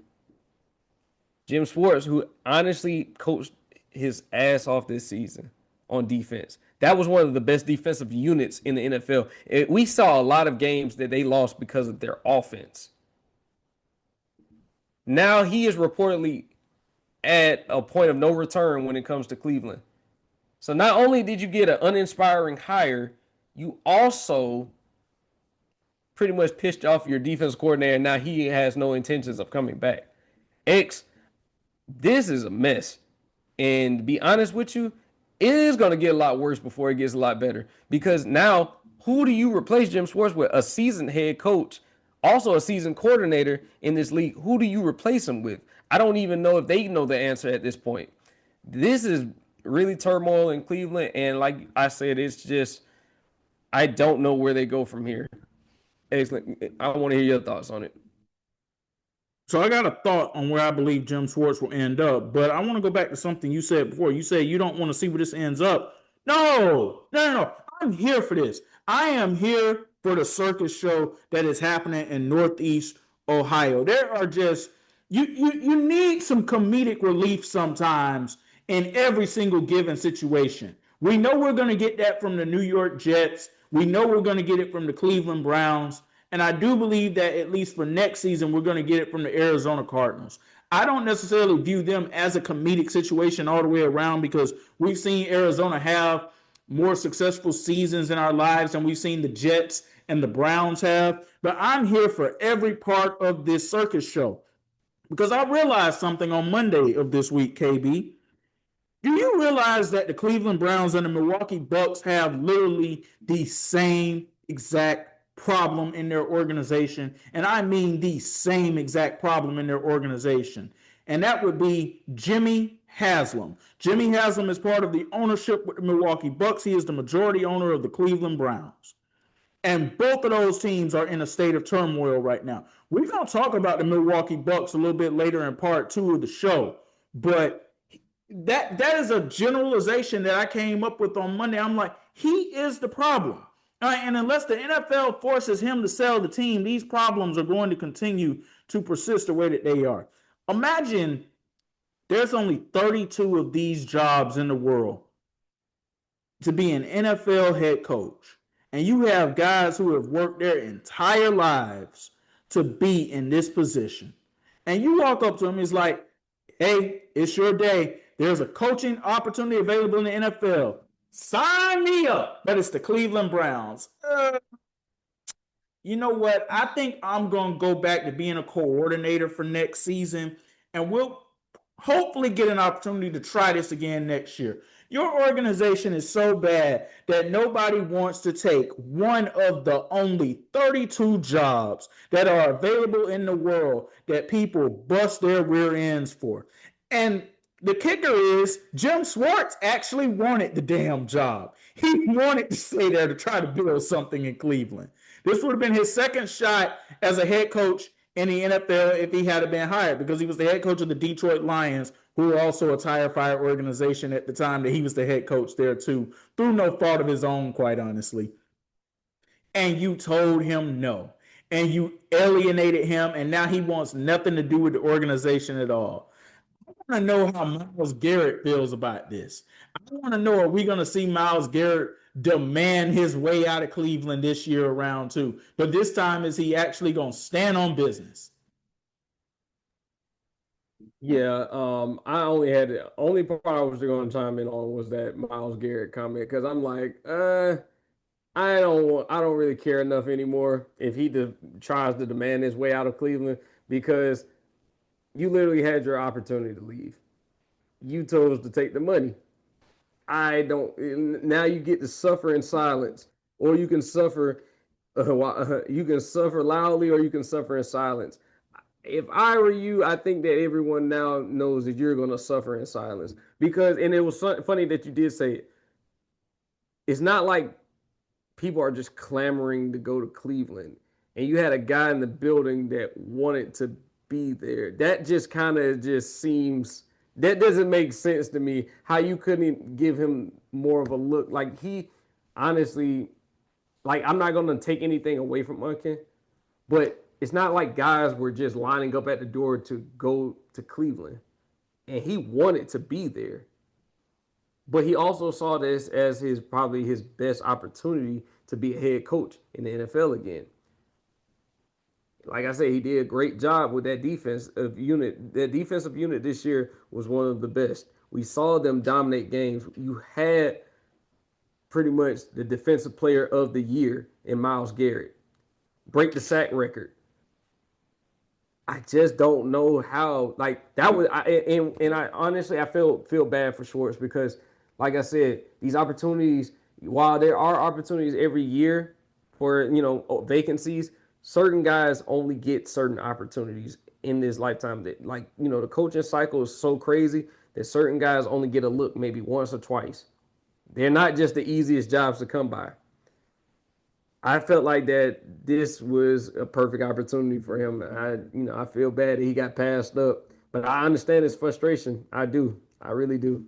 Jim Schwartz, who honestly coached his ass off this season on defense. That was one of the best defensive units in the NFL. We saw a lot of games that they lost because of their offense. Now he is reportedly at a point of no return when it comes to Cleveland. So not only did you get an uninspiring hire, you also pretty much pissed off your defense coordinator, and now he has no intentions of coming back. X, this is a mess. And to be honest with you, it is going to get a lot worse before it gets a lot better. Because now, who do you replace Jim Schwartz with? A seasoned head coach, also a seasoned coordinator in this league. Who do you replace him with? I don't even know if they know the answer at this point. This is really turmoil in Cleveland. And like I said, it's just, I don't know where they go from here. Excellent. I want to hear your thoughts on it. So I got a thought on where I believe Jim Schwartz will end up, but I want to go back to something you said before. You said you don't want to see where this ends up. No. I'm here for this. I am here for the circus show that is happening in Northeast Ohio. There are just you need some comedic relief sometimes in every single given situation. We know we're going to get that from the New York Jets. We know we're going to get it from the Cleveland Browns. And I do believe that at least for next season, we're going to get it from the Arizona Cardinals. I don't necessarily view them as a comedic situation all the way around, because we've seen Arizona have more successful seasons in our lives than we've seen the Jets and the Browns have. But I'm here for every part of this circus show, because I realized something on Monday of this week, KB. Do you realize that the Cleveland Browns and the Milwaukee Bucks have literally the same exact problem in their organization? And I mean the same exact problem in their organization. And that would be Jimmy Haslam. Jimmy Haslam is part of the ownership with the Milwaukee Bucks. He is the majority owner of the Cleveland Browns. And both of those teams are in a state of turmoil right now. We're going to talk about the Milwaukee Bucks a little bit later in part 2 of the show. But that is a generalization that I came up with on Monday. I'm like, he is the problem. And unless the NFL forces him to sell the team, these problems are going to continue to persist the way that they are. Imagine there's only 32 of these jobs in the world to be an NFL head coach. And you have guys who have worked their entire lives to be in this position. And you walk up to them, it's like, hey, it's your day. There's a coaching opportunity available in the NFL. Sign me up. But it's the Cleveland Browns. you know what? I think I'm going to go back to being a coordinator for next season, and we'll hopefully get an opportunity to try this again next year. Your organization is so bad that nobody wants to take one of the only 32 jobs that are available in the world that people bust their rear ends for. And the kicker is Jim Schwartz actually wanted the damn job. He wanted to stay there to try to build something in Cleveland. This would have been his second shot as a head coach in the NFL if he had been hired, because he was the head coach of the Detroit Lions, who were also a tire fire organization at the time that he was the head coach there too, through no fault of his own, quite honestly. And you told him no. And you alienated him, and now he wants nothing to do with the organization at all. I want to know how Myles Garrett feels about this. I want to know, are we going to see Myles Garrett demand his way out of Cleveland this year around too? But this time, is he actually going to stand on business? Yeah, I only had the only part I was going to chime in on was that Myles Garrett comment because I'm like, I don't really care enough anymore if he tries to demand his way out of Cleveland because you literally had your opportunity to leave. You chose to take the money. I don't. Now you get to suffer in silence, or you can suffer. You can suffer loudly, or you can suffer in silence. If I were you, I think that everyone now knows that you're going to suffer in silence because, and it was funny that you did say it. It's not like people are just clamoring to go to Cleveland, and you had a guy in the building that wanted to be there. That just kind of just seems that doesn't make sense to me. How you couldn't give him more of a look? Like he honestly, like I'm not gonna take anything away from Monken, but it's not like guys were just lining up at the door to go to Cleveland, and he wanted to be there. But he also saw this as his probably his best opportunity to be a head coach in the NFL again. Like I said, he did a great job with that defensive unit. That defensive unit this year was one of the best. We saw them dominate games. You had pretty much the defensive player of the year in Myles Garrett. Break the sack record. I just don't know how. Like that was, and I honestly I feel bad for Schwartz because, like I said, these opportunities. While there are opportunities every year for vacancies, certain guys only get certain opportunities in this lifetime. That the coaching cycle is so crazy that certain guys only get a look maybe once or twice. They're not just the easiest jobs to come by. I felt like that this was a perfect opportunity for him. I feel bad that he got passed up, but I understand his frustration. I do. I really do.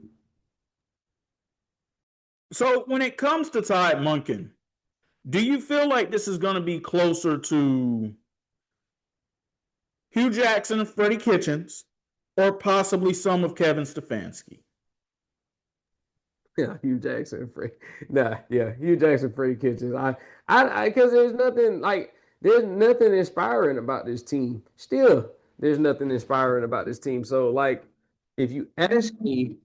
So when it comes to Todd Monken, do you feel like this is going to be closer to Hugh Jackson and Freddie Kitchens, or possibly some of Kevin Stefanski? Yeah, Hugh Jackson, Freddie. Nah, yeah, Hugh Jackson, Freddie Kitchens. Because there's nothing inspiring about this team. Still, there's nothing inspiring about this team. So, like, if you ask me,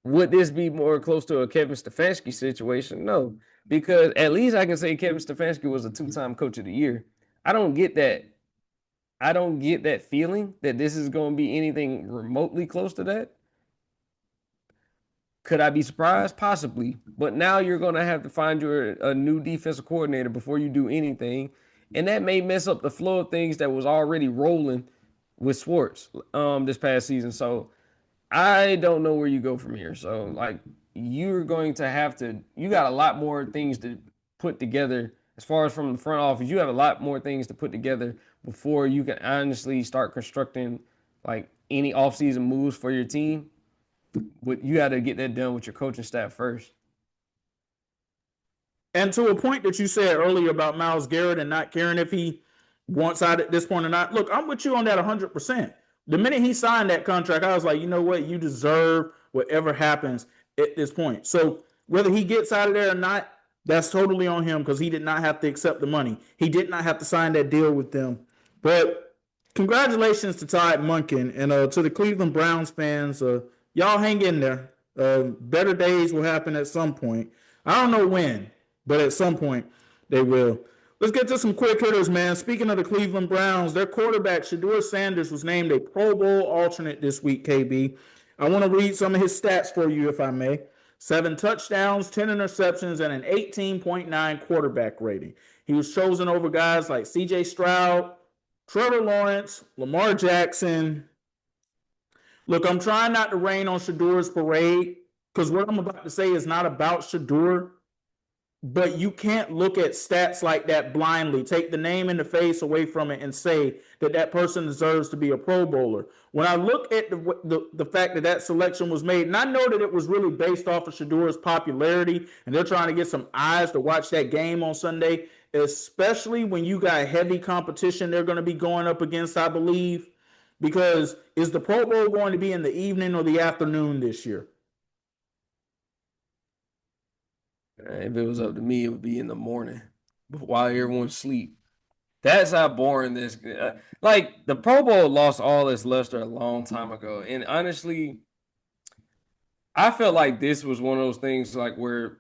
would this be more close to a Kevin Stefanski situation? No, because at least I can say Kevin Stefanski was a two-time coach of the year. I don't get that. I don't get that feeling that this is going to be anything remotely close to that. Could I be surprised? Possibly. But now you're going to have to find a new defensive coordinator before you do anything. And that may mess up the flow of things that was already rolling with Schwartz this past season. So I don't know where you go from here. So, like, you're going to have to, you got a lot more things to put together as far as from the front office. You have a lot more things to put together before you can honestly start constructing, like, any offseason moves for your team. But you got to get that done with your coaching staff first. And to a point that you said earlier about Myles Garrett and not caring if he wants out at this point or not, look, I'm with you on that 100%. The minute he signed that contract, I was like, you know what? You deserve whatever happens at this point. So whether he gets out of there or not, that's totally on him because he did not have to accept the money. He did not have to sign that deal with them. But congratulations to Todd Monken and to the Cleveland Browns fans. Y'all hang in there. Better days will happen at some point. I don't know when, but at some point they will. Let's get to some quick hitters, man. Speaking of the Cleveland Browns, their quarterback, Shedeur Sanders, was named a Pro Bowl alternate this week, KB. I want to read some of his stats for you, if I may. 7 touchdowns, 10 interceptions, and an 18.9 quarterback rating. He was chosen over guys like CJ Stroud, Trevor Lawrence, Lamar Jackson. Look, I'm trying not to rain on Shedeur's parade because what I'm about to say is not about Shedeur. But you can't look at stats like that blindly, take the name and the face away from it, and say that that person deserves to be a Pro Bowler. When I look at the fact that that selection was made, and I know that it was really based off of Shedeur's popularity, and they're trying to get some eyes to watch that game on Sunday, especially when you got heavy competition they're going to be going up against, I believe, because is the Pro Bowl going to be in the evening or the afternoon this year? If it was up to me, it would be in the morning while everyone's asleep. That's how boring this. Like the Pro Bowl lost all its luster a long time ago, and honestly, I felt like this was one of those things like where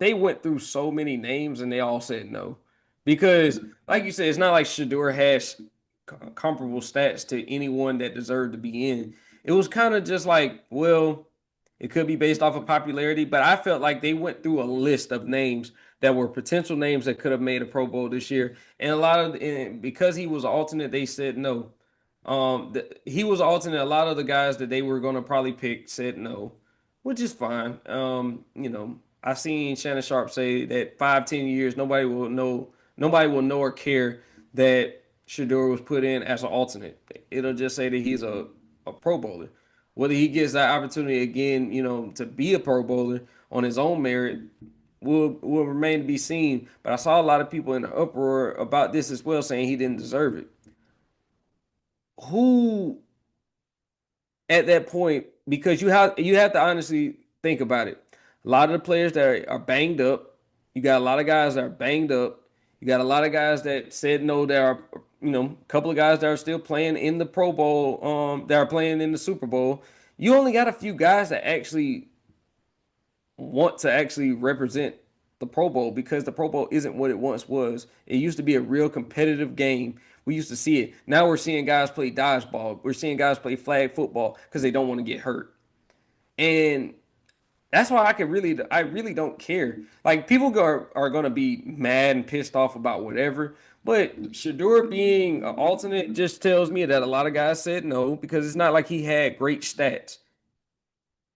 they went through so many names and they all said no, because like you said, it's not like Shedeur has comparable stats to anyone that deserved to be in. It was kind of just like, well, it could be based off of popularity, but I felt like they went through a list of names that were potential names that could have made a Pro Bowl this year, and a lot of and because he was alternate, they said no. He was alternate. A lot of the guys that they were going to probably pick said no, which is fine. I seen Shannon Sharp say that 5, 10 years, nobody will know or care that Shedeur was put in as an alternate. It'll just say that he's a Pro Bowler. Whether he gets that opportunity again, to be a Pro Bowler on his own merit will remain to be seen. But I saw a lot of people in the uproar about this as well, saying he didn't deserve it. Who at that point, because you have to honestly think about it. A lot of the players that are banged up, you got a lot of guys that are banged up. You got a lot of guys that said no. There are, a couple of guys that are still playing in the Pro Bowl, that are playing in the Super Bowl. You only got a few guys that actually want to actually represent the Pro Bowl, because the Pro Bowl isn't what it once was. It used to be a real competitive game. We used to see it. Now we're seeing guys play dodgeball. We're seeing guys play flag football because they don't want to get hurt. And that's why I really don't care. Like people are going to be mad and pissed off about whatever. But Shedeur being an alternate just tells me that a lot of guys said no, because it's not like he had great stats.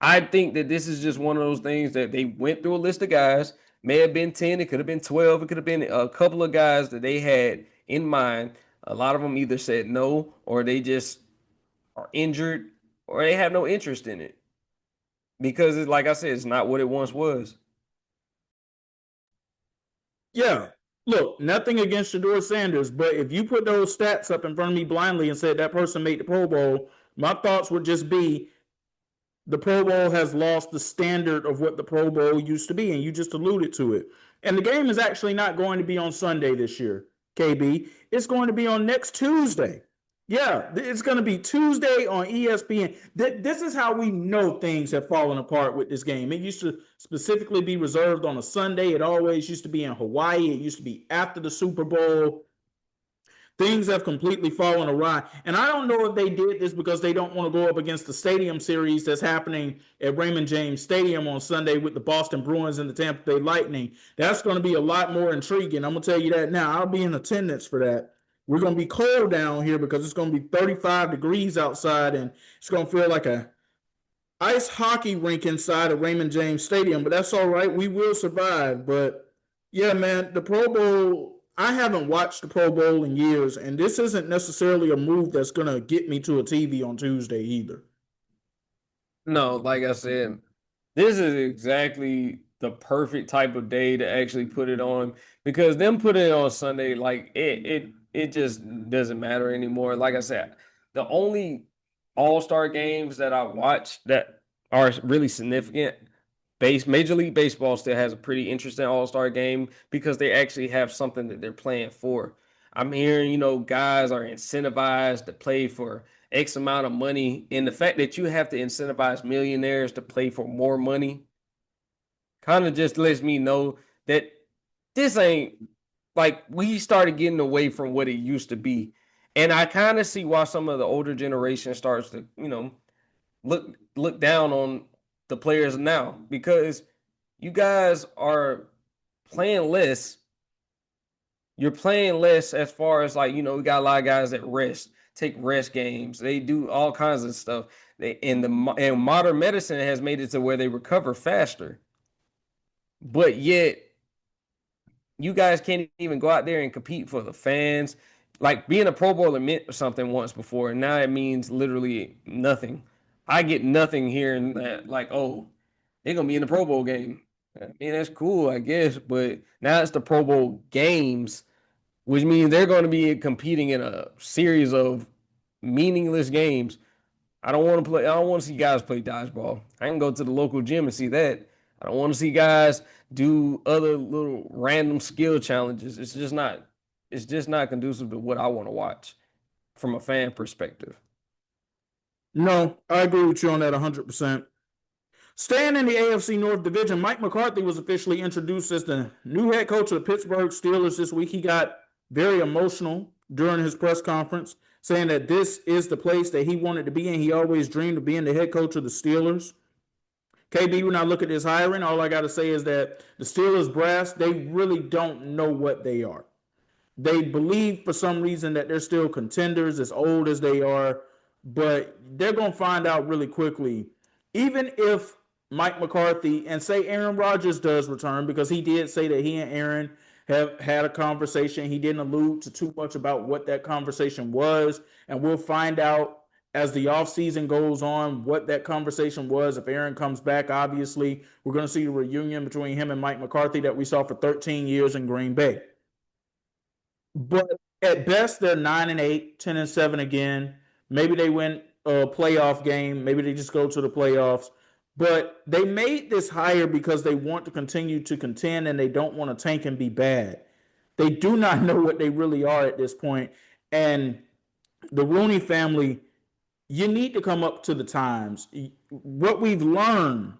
I think that this is just one of those things that they went through a list of guys. May have been 10, it could have been 12, it could have been a couple of guys that they had in mind. A lot of them either said no, or they just are injured, or they have no interest in it. Because it's like I said, it's not what it once was. Yeah. Look, nothing against Shedeur Sanders, but if you put those stats up in front of me blindly and said that person made the Pro Bowl, my thoughts would just be the Pro Bowl has lost the standard of what the Pro Bowl used to be, and you just alluded to it. And the game is actually not going to be on Sunday this year, KB. It's going to be on next Tuesday. Yeah, it's going to be Tuesday on ESPN. This is how we know things have fallen apart with this game. It used to specifically be reserved on a Sunday. It always used to be in Hawaii. It used to be after the Super Bowl. Things have completely fallen awry. And I don't know if they did this because they don't want to go up against the stadium series that's happening at Raymond James Stadium on Sunday with the Boston Bruins and the Tampa Bay Lightning. That's going to be a lot more intriguing. I'm going to tell you that now. I'll be in attendance for that. We're going to be cold down here because it's going to be 35 degrees outside, and it's going to feel like a ice hockey rink inside of Raymond James Stadium, but that's all right. We will survive. But yeah, man, the Pro Bowl, I haven't watched the Pro Bowl in years, and this isn't necessarily a move that's going to get me to a TV on Tuesday either. No, like I said, this is exactly the perfect type of day to actually put it on, because them putting it on Sunday, like it just doesn't matter anymore. Like I said, the only all-star games that I watch that are really significant, Major League Baseball still has a pretty interesting all-star game because they actually have something that they're playing for. I'm hearing, guys are incentivized to play for X amount of money. And the fact that you have to incentivize millionaires to play for more money kind of just lets me know that this ain't like we started getting away from what it used to be. And I kind of see why some of the older generation starts to, look down on the players now because you guys are playing less. You're playing less as far as like, we got a lot of guys that take rest games. They do all kinds of stuff. And modern medicine has made it to where they recover faster. But yet you guys can't even go out there and compete for the fans. Like being a Pro Bowler meant something once before, and now it means literally nothing. I get nothing hearing that, like, oh, they're gonna be in the Pro Bowl game. I mean, that's cool, I guess, but now it's the Pro Bowl games, which means they're going to be competing in a series of meaningless games. I don't want to play. I don't want to see guys play dodgeball. I can go to the local gym and see that. I don't want to see guys do other little random skill challenges. It's just not. It's just not conducive to what I want to watch from a fan perspective. No, I agree with you on that 100%. Staying in the AFC North Division, Mike McCarthy was officially introduced as the new head coach of the Pittsburgh Steelers this week. He got very emotional during his press conference, saying that this is the place that he wanted to be in. He always dreamed of being the head coach of the Steelers. KB, when I look at this hiring, all I got to say is that the Steelers brass, they really don't know what they are. They believe for some reason that they're still contenders as old as they are, but they're going to find out really quickly. Even if Mike McCarthy and say Aaron Rodgers does return, because he did say that he and Aaron have had a conversation. He didn't allude to too much about what that conversation was, and we'll find out as the offseason goes on what that conversation was. If Aaron comes back, obviously, we're going to see a reunion between him and Mike McCarthy that we saw for 13 years in Green Bay. But at best, they're 9-8, 10-7 again. Maybe they win a playoff game. Maybe they just go to the playoffs. But they made this hire because they want to continue to contend and they don't want to tank and be bad. They do not know what they really are at this point. And the Rooney family, you need to come up to the times. What we've learned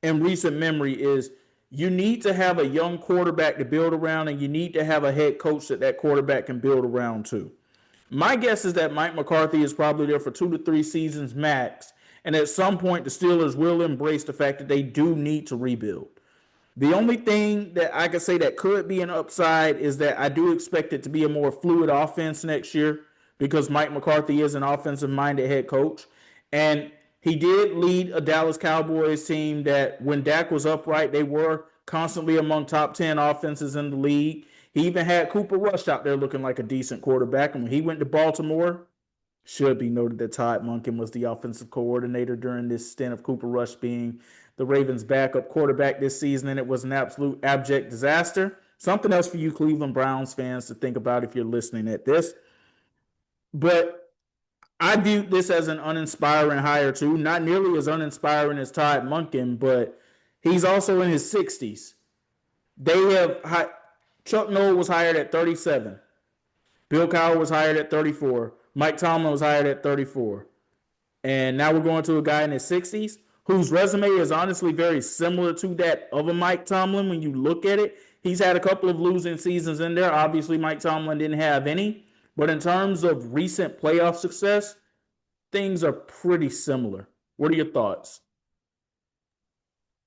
in recent memory is you need to have a young quarterback to build around, and you need to have a head coach that quarterback can build around too. My guess is that Mike McCarthy is probably there for 2 to 3 seasons max, and at some point the Steelers will embrace the fact that they do need to rebuild. The only thing that I could say that could be an upside is that I do expect it to be a more fluid offense next year because Mike McCarthy is an offensive-minded head coach. And he did lead a Dallas Cowboys team that when Dak was upright, they were constantly among top 10 offenses in the league. He even had Cooper Rush out there looking like a decent quarterback. And when he went to Baltimore, should be noted that Todd Monken was the offensive coordinator during this stint of Cooper Rush being the Ravens' backup quarterback this season, and it was an absolute abject disaster. Something else for you Cleveland Browns fans to think about if you're listening at this. But I view this as an uninspiring hire too. Not nearly as uninspiring as Todd Monken, but he's also in his 60s. They have Chuck Noll was hired at 37. Bill Cowher was hired at 34. Mike Tomlin was hired at 34. And now we're going to a guy in his 60s whose resume is honestly very similar to that of a Mike Tomlin when you look at it. He's had a couple of losing seasons in there. Obviously, Mike Tomlin didn't have any. But in terms of recent playoff success, things are pretty similar. What are your thoughts?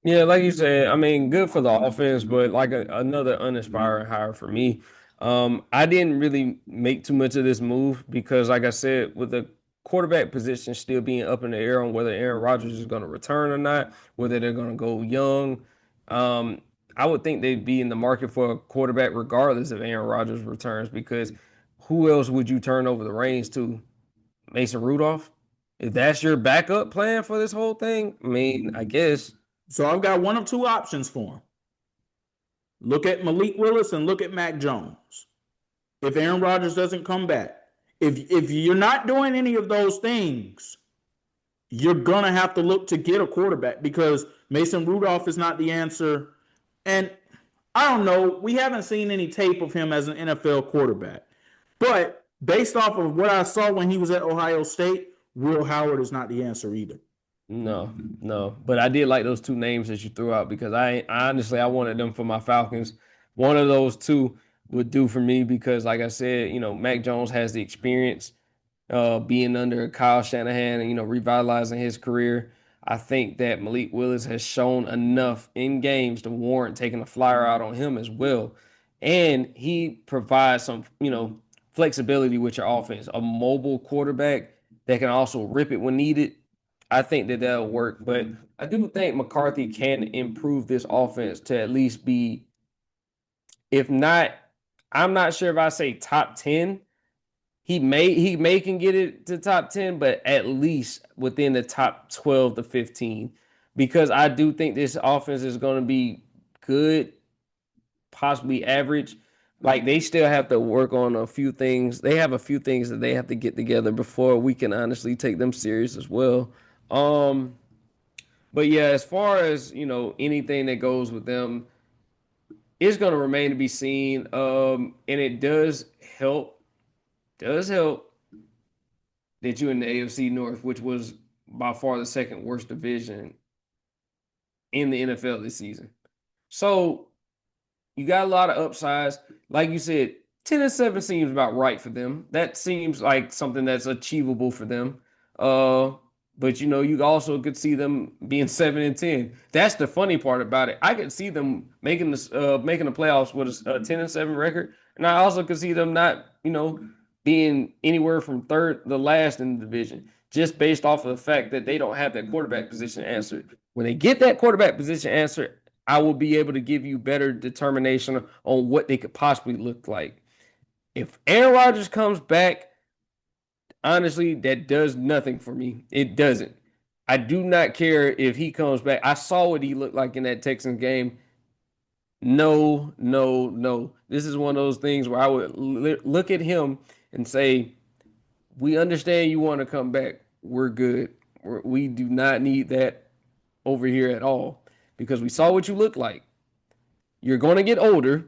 Yeah, like you said, I mean, good for the offense, but like another uninspiring hire for me. I didn't really make too much of this move because, like I said, with the quarterback position still being up in the air on whether Aaron Rodgers is going to return or not, whether they're going to go young, um, I would think they'd be in the market for a quarterback regardless if Aaron Rodgers returns because who else would you turn over the reins to? Mason Rudolph? If that's your backup plan for this whole thing, I mean, I guess. So I've got one of two options for him. Look at Malik Willis and look at Mac Jones. If Aaron Rodgers doesn't come back, if you're not doing any of those things, you're gonna have to look to get a quarterback because Mason Rudolph is not the answer. And I don't know, we haven't seen any tape of him as an NFL quarterback. But based off of what I saw when he was at Ohio State, Will Howard is not the answer either. No, no. But I did like those two names that you threw out because I honestly I wanted them for my Falcons. One of those two. would do for me because, like I said, Mac Jones has the experience being under Kyle Shanahan and, revitalizing his career. I think that Malik Willis has shown enough in games to warrant taking a flyer out on him as well. And he provides some, flexibility with your offense. A mobile quarterback that can also rip it when needed. I think that that'll work. But I do think McCarthy can improve this offense to at least be, if not, I'm not sure if I say top 10. He may can get it to top 10, but at least within the top 12 to 15. Because I do think this offense is going to be good, possibly average. Like they still have to work on a few things. They have a few things that they have to get together before we can honestly take them serious as well. Um, but yeah, as far as anything that goes with them, it's going to remain to be seen. And it does help that you in the AFC North, which was by far the second worst division in the NFL this season. So you got a lot of upsides. Like you said, 10-7 seems about right for them. That seems like something that's achievable for them. Uh, but you also could see them being 7-10. That's the funny part about it. I could see them making the playoffs with a 10-7 record, and I also could see them not, being anywhere from third the last in the division, just based off of the fact that they don't have that quarterback position answered. When they get that quarterback position answered, I will be able to give you better determination on what they could possibly look like. If Aaron Rodgers comes back, honestly, that does nothing for me. It doesn't. I do not care if he comes back. I saw what he looked like in that Texans game. No, no, no. This is one of those things where I would look at him and say, we understand you want to come back. We're good. We do not need that over here at all because we saw what you look like. You're going to get older.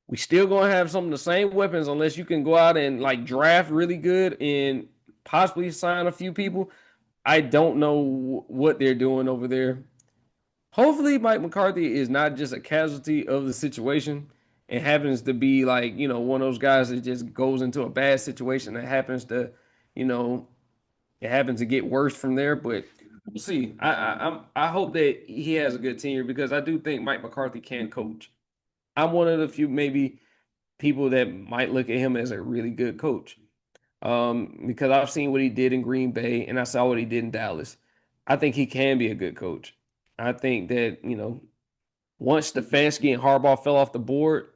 We still going to have some of the same weapons unless you can go out and like draft really good and possibly sign a few people. I don't know what they're doing over there. Hopefully, Mike McCarthy is not just a casualty of the situation and happens to be like, one of those guys that just goes into a bad situation that happens to, you know, it happens to get worse from there. But we'll see. I hope that he has a good tenure because I do think Mike McCarthy can coach. I'm one of the few maybe people that might look at him as a really good coach. Because I've seen what he did in Green Bay and I saw what he did in Dallas. I think he can be a good coach. I think that, once Stefanski and Harbaugh fell off the board,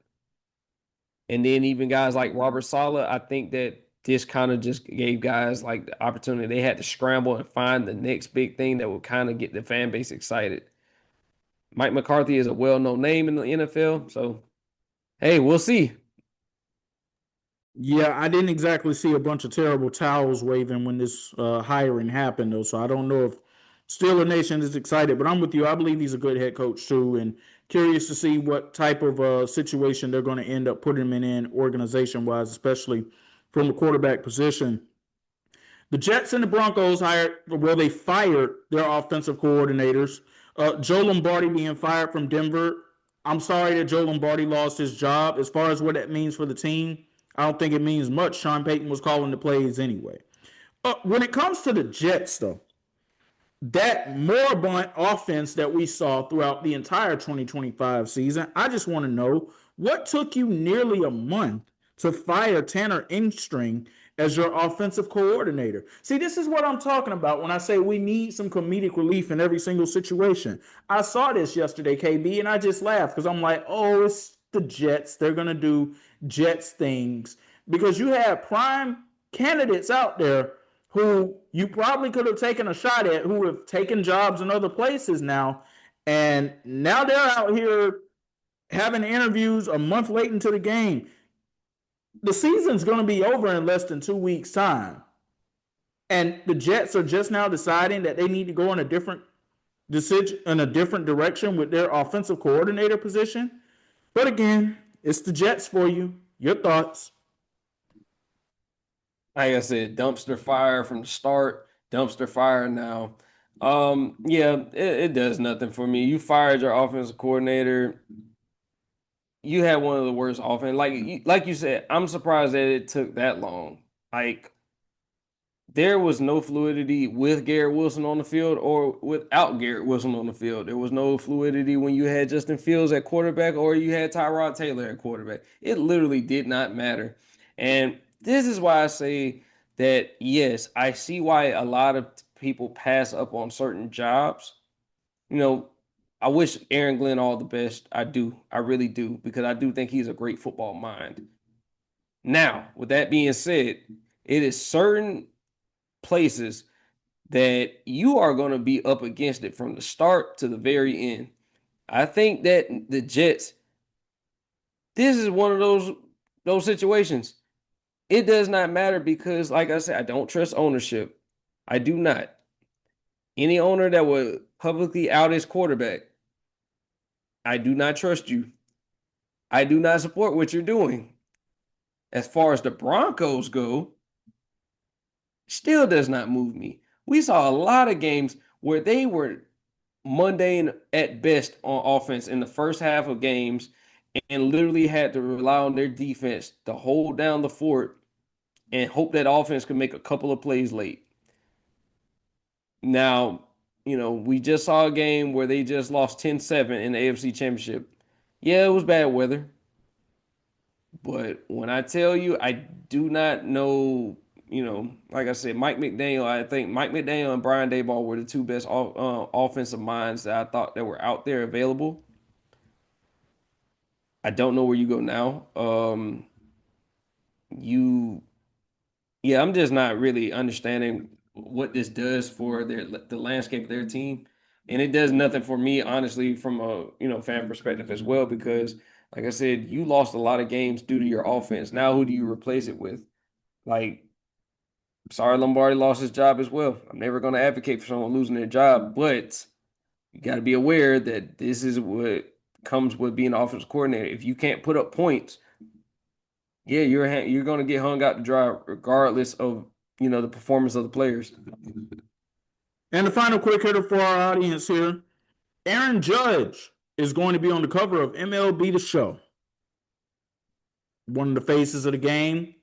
and then even guys like Robert Saleh, I think that this kind of just gave guys like the opportunity. They had to scramble and find the next big thing that would kind of get the fan base excited. Mike McCarthy is a well-known name in the NFL, so hey, we'll see. Yeah, I didn't exactly see a bunch of terrible towels waving when this hiring happened, though. So I don't know if Steeler Nation is excited, but I'm with you. I believe he's a good head coach too, and curious to see what type of situation they're going to end up putting him in organization wise, especially from the quarterback position. The Jets and the Broncos they fired their offensive coordinators. Joe Lombardi being fired from Denver. I'm sorry that Joe Lombardi lost his job. As far as what that means for the team, I don't think it means much. Sean Payton was calling the plays anyway. When it comes to the Jets, though, that moribund offense that we saw throughout the entire 2025 season, I just want to know what took you nearly a month to fire Tanner Engstring as your offensive coordinator. See, this is what I'm talking about when I say we need some comedic relief in every single situation. I saw this yesterday, KB, and I just laughed because I'm like, oh, it's the Jets. They're going to do Jets things because you have prime candidates out there who you probably could have taken a shot at, who have taken jobs in other places now. And now they're out here having interviews a month late into the game. The season's going to be over in less than 2 weeks' time. And the Jets are just now deciding that they need to go in a different decision in a different direction with their offensive coordinator position. But again, it's the Jets for you. Your thoughts? Like I said, dumpster fire from the start, dumpster fire now. Yeah, it does nothing for me. You fired your offensive coordinator. you had one of the worst offense. Like you said, I'm surprised that it took that long. Like there was no fluidity with Garrett Wilson on the field or without Garrett Wilson on the field. There was no fluidity when you had Justin Fields at quarterback or you had Tyrod Taylor at quarterback. It literally did not matter. And this is why I say that, yes, I see why a lot of people pass up on certain jobs. You know, I wish Aaron Glenn all the best. I do. I really do, because I do think he's a great football mind. Now, with that being said, it is certain places that you are going to be up against it from the start to the very end. I think that the Jets, this is one of those situations. It does not matter because, like I said, I don't trust ownership. I do not. Any owner that would publicly out his quarterback, I do not trust you. I do not support what you're doing. As far as the Broncos go, still does not move me. We saw a lot of games where they were mundane at best on offense in the first half of games and literally had to rely on their defense to hold down the fort and hope that offense could make a couple of plays late. Now, we just saw a game where they just lost 10-7 in the AFC Championship. Yeah, it was bad weather. But when I tell you, I do not know, like I said, I think Mike McDaniel and Brian Daboll were the two best offensive minds that I thought that were out there available. I don't know where you go now. I'm just not really understanding what this does for the landscape of their team, and it does nothing for me, honestly, from a fan perspective as well, because like I said, you lost a lot of games due to your offense. Now, who do you replace it with? Like, sorry, Lombardi lost his job as well. I'm never going to advocate for someone losing their job, but you got to be aware that this is what comes with being an offensive coordinator. If you can't put up points, yeah, you're going to get hung out to dry regardless of the performance of the players. And the final quick hitter for our audience here: Aaron Judge is going to be on the cover of MLB The Show. One of the faces of the game.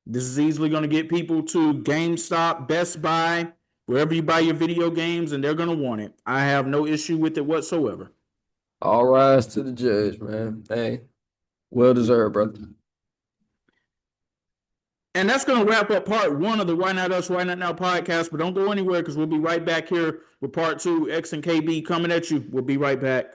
This is easily going to get people to GameStop, Best Buy, wherever you buy your video games, and they're going to want it. I have no issue with it whatsoever. All rise to the judge, man. Hey, well deserved, brother. And that's going to wrap up part one of the Why Not Us, Why Not Now podcast. But don't go anywhere, because we'll be right back here with part two. X and KB coming at you. We'll be right back.